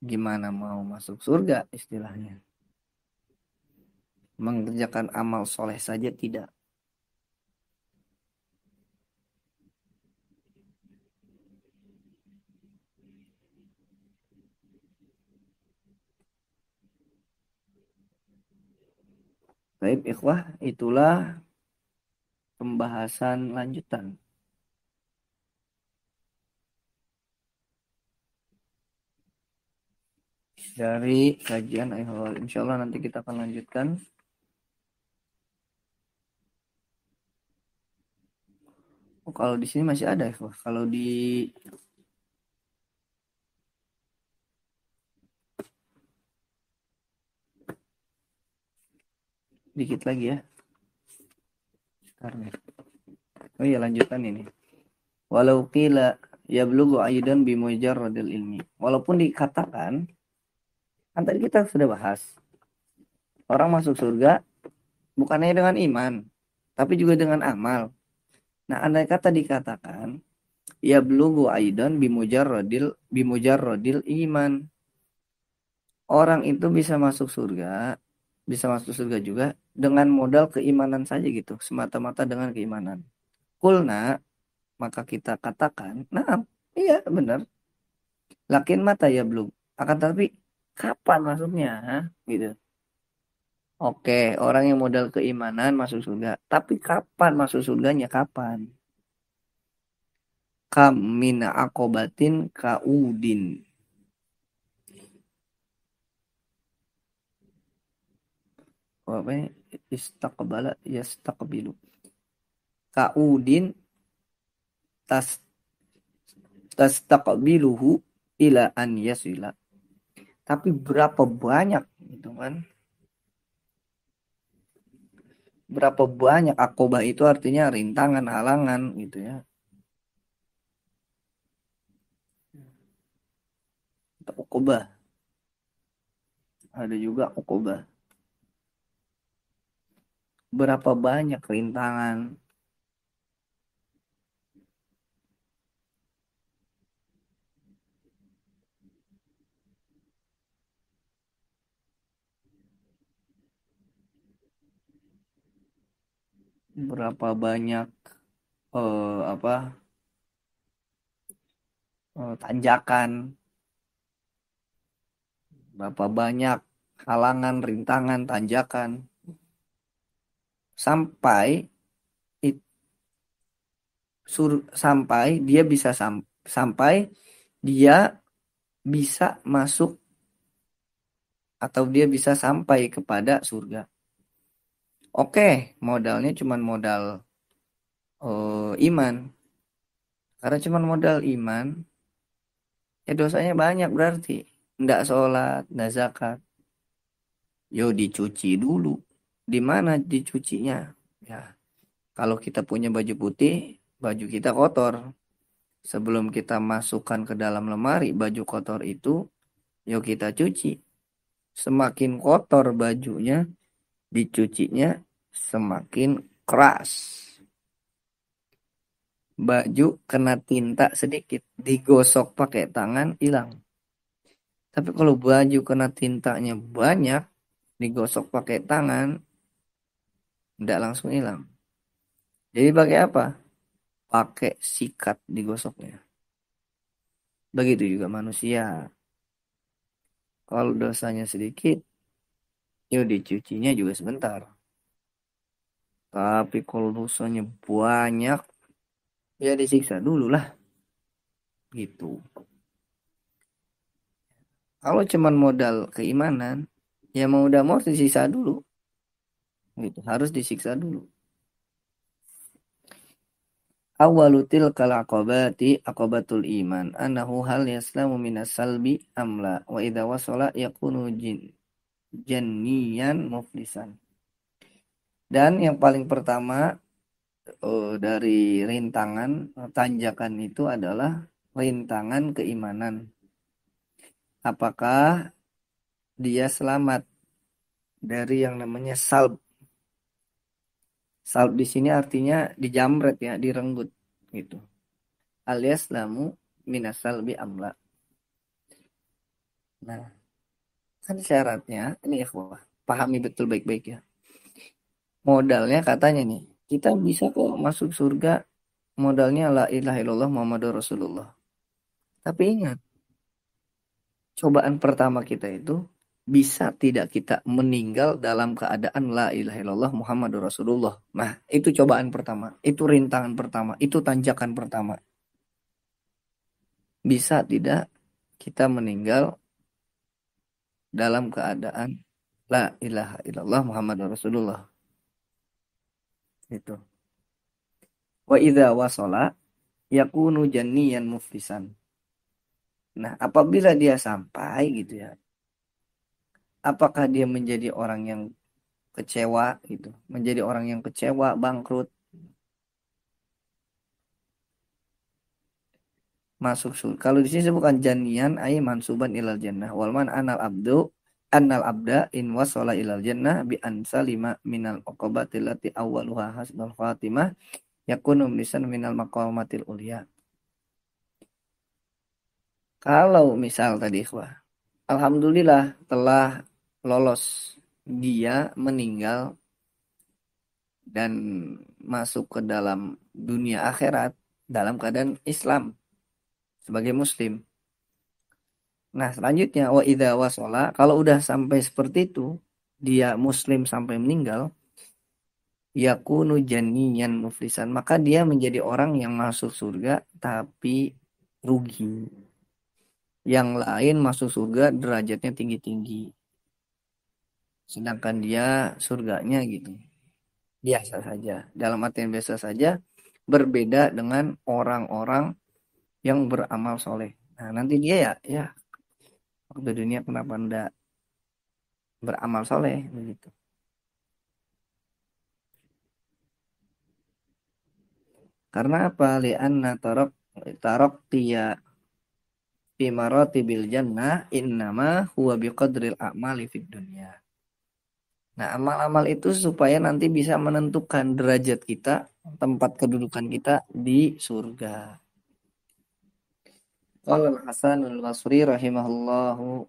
Gimana mau masuk surga istilahnya? Mengerjakan amal soleh saja tidak. Baik ikhwah, itulah pembahasan lanjutan dari kajian Aihwal. Insya Allah nanti kita akan lanjutkan. Oh, kalau di sini masih ada ikhwah. Kalau di dikit lagi ya. Karena oh iya lanjutan ini. Walau qila yablughu aidan bi mujarradil ilmi. Walaupun dikatakan, kan tadi kita sudah bahas, orang masuk surga bukannya dengan iman, tapi juga dengan amal. Nah, andai kata dikatakan yablughu aidan bi mujarradil iman. Orang itu bisa masuk surga bisa masuk surga juga dengan modal keimanan saja gitu, semata-mata dengan keimanan. Kulna, maka kita katakan, nah, iya benar. Lakin mata ya belum. Akan tapi kapan masuknya? Hah? Gitu. Oke, orang yang modal keimanan masuk surga. Tapi kapan masuk surganya? Kapan? Kamina akobatin kaudin. Oh, apa ini? Istaqbala yastaqbilu. Kaudin tas tastaqbiluhu ila an yasila. Tapi berapa banyak gitu kan? Berapa banyak akobah itu artinya rintangan, halangan gitu ya. Akobah, ada juga akobah. Berapa banyak rintangan, berapa banyak apa tanjakan, berapa banyak halangan, rintangan, tanjakan sampai it- sampai dia bisa sampai dia bisa masuk atau dia bisa sampai kepada surga. Oke, modalnya cuma modal iman. Karena cuma modal iman, ya dosanya banyak berarti. Nggak sholat, nggak zakat. Yo dicuci dulu. Di mana dicucinya? Ya, kalau kita punya baju putih, baju kita kotor. Sebelum kita masukkan ke dalam lemari baju kotor itu, yuk kita cuci. Semakin kotor bajunya, dicucinya semakin keras. Baju kena tinta sedikit, digosok pakai tangan, hilang. Tapi kalau baju kena tintanya banyak, digosok pakai tangan, tidak langsung hilang. Jadi pakai apa? Pakai sikat digosoknya. Begitu juga manusia. Kalau dosanya sedikit, ya dicucinya juga sebentar. Tapi kalau dosanya banyak, ya disiksa dulu lah. Gitu. Kalau cuman modal keimanan, ya mau udah mau disiksa dulu. Gitu. Harus disiksa dulu. Awalutil kal aqabati aqabatul iman annahu hal yaslamu minas salbi amla wa idza wasala yakunu janniyan muflisan. Dan yang paling pertama dari rintangan tanjakan itu adalah rintangan keimanan. Apakah dia selamat dari yang namanya salb? Salb di sini artinya dijamret ya, direnggut gitu. Alias lamu minas salbi amla. Nah, kan syaratnya ini ya, pahami betul baik-baik ya. Modalnya katanya nih, kita bisa kok masuk surga modalnya la ilaha illallah Muhammadur Rasulullah. Tapi ingat, cobaan pertama kita itu bisa tidak kita meninggal dalam keadaan la ilaha illallah Muhammadur Rasulullah. Nah, itu cobaan pertama, itu rintangan pertama, itu tanjakan pertama. Bisa tidak kita meninggal dalam keadaan la ilaha illallah Muhammadur Rasulullah. Itu. Wa idza wasala yakunu janniyan muflisan. Nah, apabila dia sampai gitu ya, apakah dia menjadi orang yang kecewa gitu, menjadi orang yang kecewa, bangkrut, masuk surga. Kalau di sini bukan janian ay mansuban ilal jannah. Wal man anal abdu annal abda in wasala ilal jannah bi ansa lima minal uqabatil lati awwaluha hasnul khatimah yakunu lisan minal maqamatil ulia. Kalau misal tadi ikhwah, alhamdulillah telah lolos dia meninggal dan masuk ke dalam dunia akhirat dalam keadaan Islam sebagai muslim. Nah, selanjutnya wa idza wasala, kalau udah sampai seperti itu, dia muslim sampai meninggal, yakunu janiyan muflisan, maka dia menjadi orang yang masuk surga tapi rugi. Yang lain masuk surga derajatnya tinggi-tinggi, sedangkan dia surganya gitu biasa saja. Dalam artian biasa saja, berbeda dengan orang-orang yang beramal soleh. Nah, nanti dia ya waktu dunia kenapa ndak beramal soleh begitu. Karena apa? Li'anna tarok tiya fi maratibil jannah innama huwa biqadril a'mali fid dunya. Nah, amal-amal itu supaya nanti bisa menentukan derajat kita, tempat kedudukan kita di surga. Qala Al-Hasan Al-Basri rahimahullahu,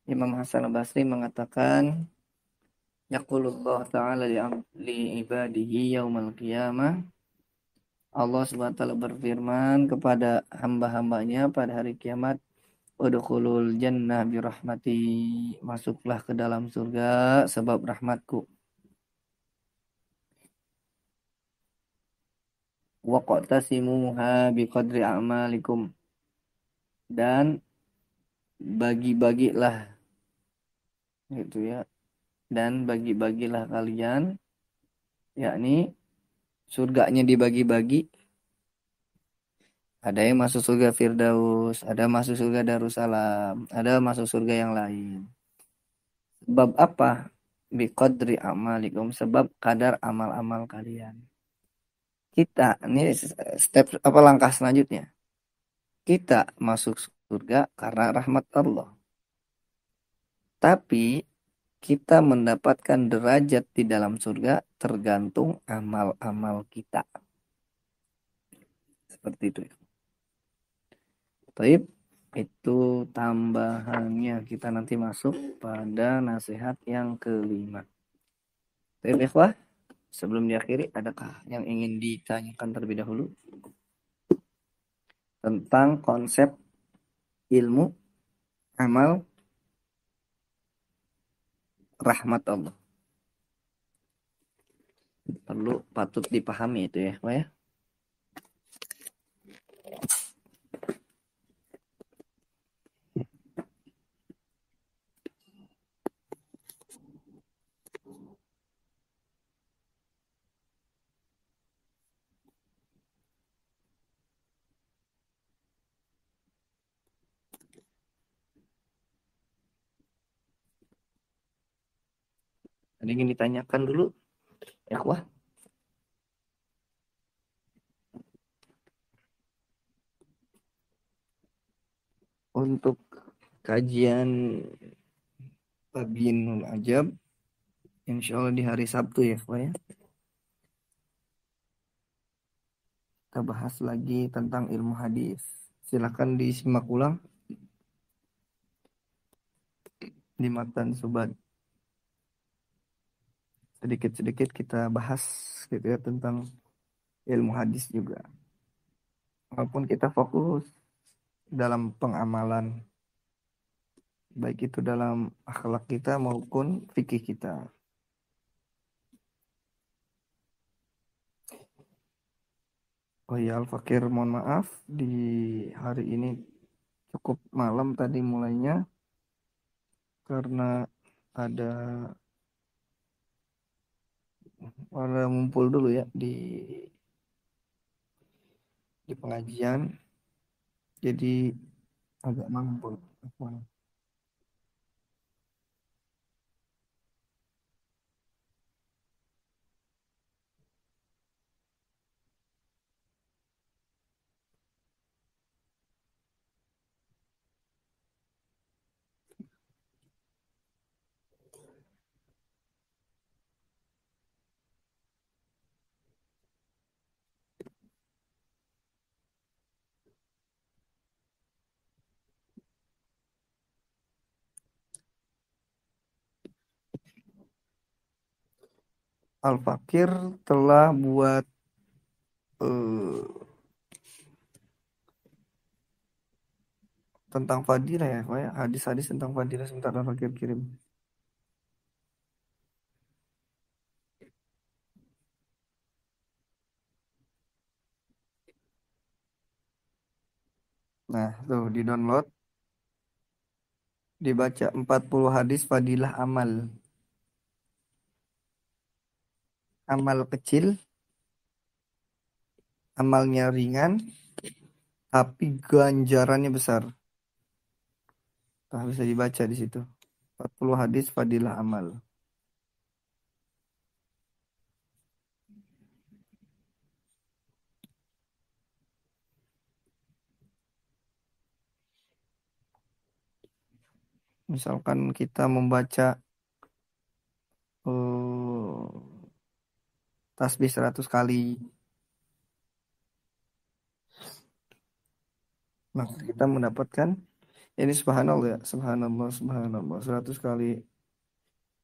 Imam Hasan Al-Basri mengatakan, yaqulullah ta'ala li ibadihi yaumal qiyamah, Allah Subhanahu wa taala berfirman kepada hamba-hambanya pada hari kiamat, udkhulul jannah birahmati, masuklah ke dalam surga sebab rahmatku. Wa qatasimuha biqadri a'malikum, dan bagi-bagilah gitu ya, dan bagi-bagilah kalian, yakni surganya dibagi-bagi, ada yang masuk surga Firdaus, ada masuk surga Darussalam, ada masuk surga yang lain. Sebab apa? Biqadri amalikum, sebab kadar amal-amal kalian. Kita ini step apa langkah selanjutnya? Kita masuk surga karena rahmat Allah. Tapi kita mendapatkan derajat di dalam surga tergantung amal-amal kita. Seperti itu. Taib, itu tambahannya. Kita nanti masuk pada nasihat yang kelima. Taib, ikhwah, sebelum diakhiri, adakah yang ingin ditanyakan terlebih dahulu tentang konsep ilmu, amal, rahmat Allah? Perlu patut dipahami itu ya, Pak ya. Ada yang ingin ditanyakan dulu, ikhwah? Untuk kajian Tabiinul Ajab, insya Allah di hari Sabtu ya, Pak ya. Kita bahas lagi tentang ilmu hadis. Silakan disimak ulang di Matan Subat. Sedikit-sedikit kita bahas gitu ya tentang ilmu hadis juga. Walaupun kita fokus dalam pengamalan, baik itu dalam akhlak kita maupun fikih kita. Oh ya, Al-Fakir, mohon maaf di hari ini cukup malam tadi mulainya karena ada ngumpul dulu ya di pengajian, jadi agak ngumpul. Al-Fakir telah buat eh, tentang fadilah ya, kayak hadis-hadis tentang fadilah sebentar Al-Fakir kirim. Nah, tuh di-download, dibaca 40 hadis fadilah amal. Amal kecil, amalnya ringan, tapi ganjarannya besar. Nah, bisa dibaca di situ. 40 hadis fadilah amal. Misalkan kita membaca tasbih 100 kali, maka kita mendapatkan ini subhanallah ya, subhanallah, subhanallah 100 kali.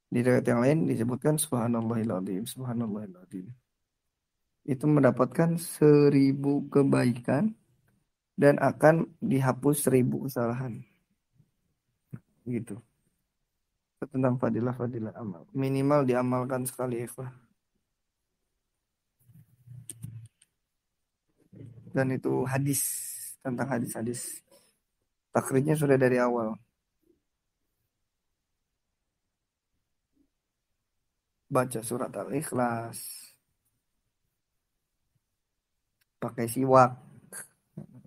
Di riwayat yang lain disebutkan subhanallahil adzim, subhanallahil adzim. Itu mendapatkan 1.000 kebaikan dan akan dihapus 1.000 kesalahan. Gitu. Itu tentang fadilah-fadilah amal. Minimal diamalkan sekali ikhwah. Dan itu hadis, tentang hadis-hadis. Takribnya sudah dari awal. Baca surat Al-Ikhlas, pakai siwak,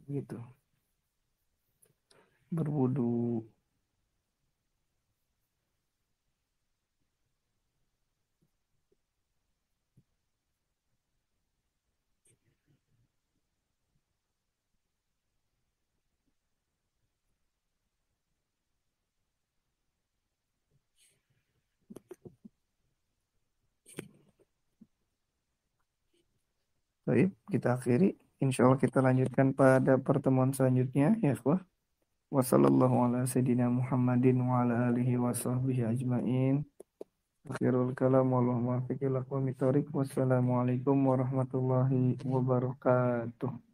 gitu. Berwudu. Baik, kita akhiri. Insya Allah kita lanjutkan pada pertemuan selanjutnya, ya ikhwah. Wassallallahu ala sayyidina Muhammadin wa ala alihi wa sahbihi ajma'in. Akhirul kalam wallahu muwaffiq ila aqwamit thoriq. Wassalamualaikum warahmatullahi wabarakatuh.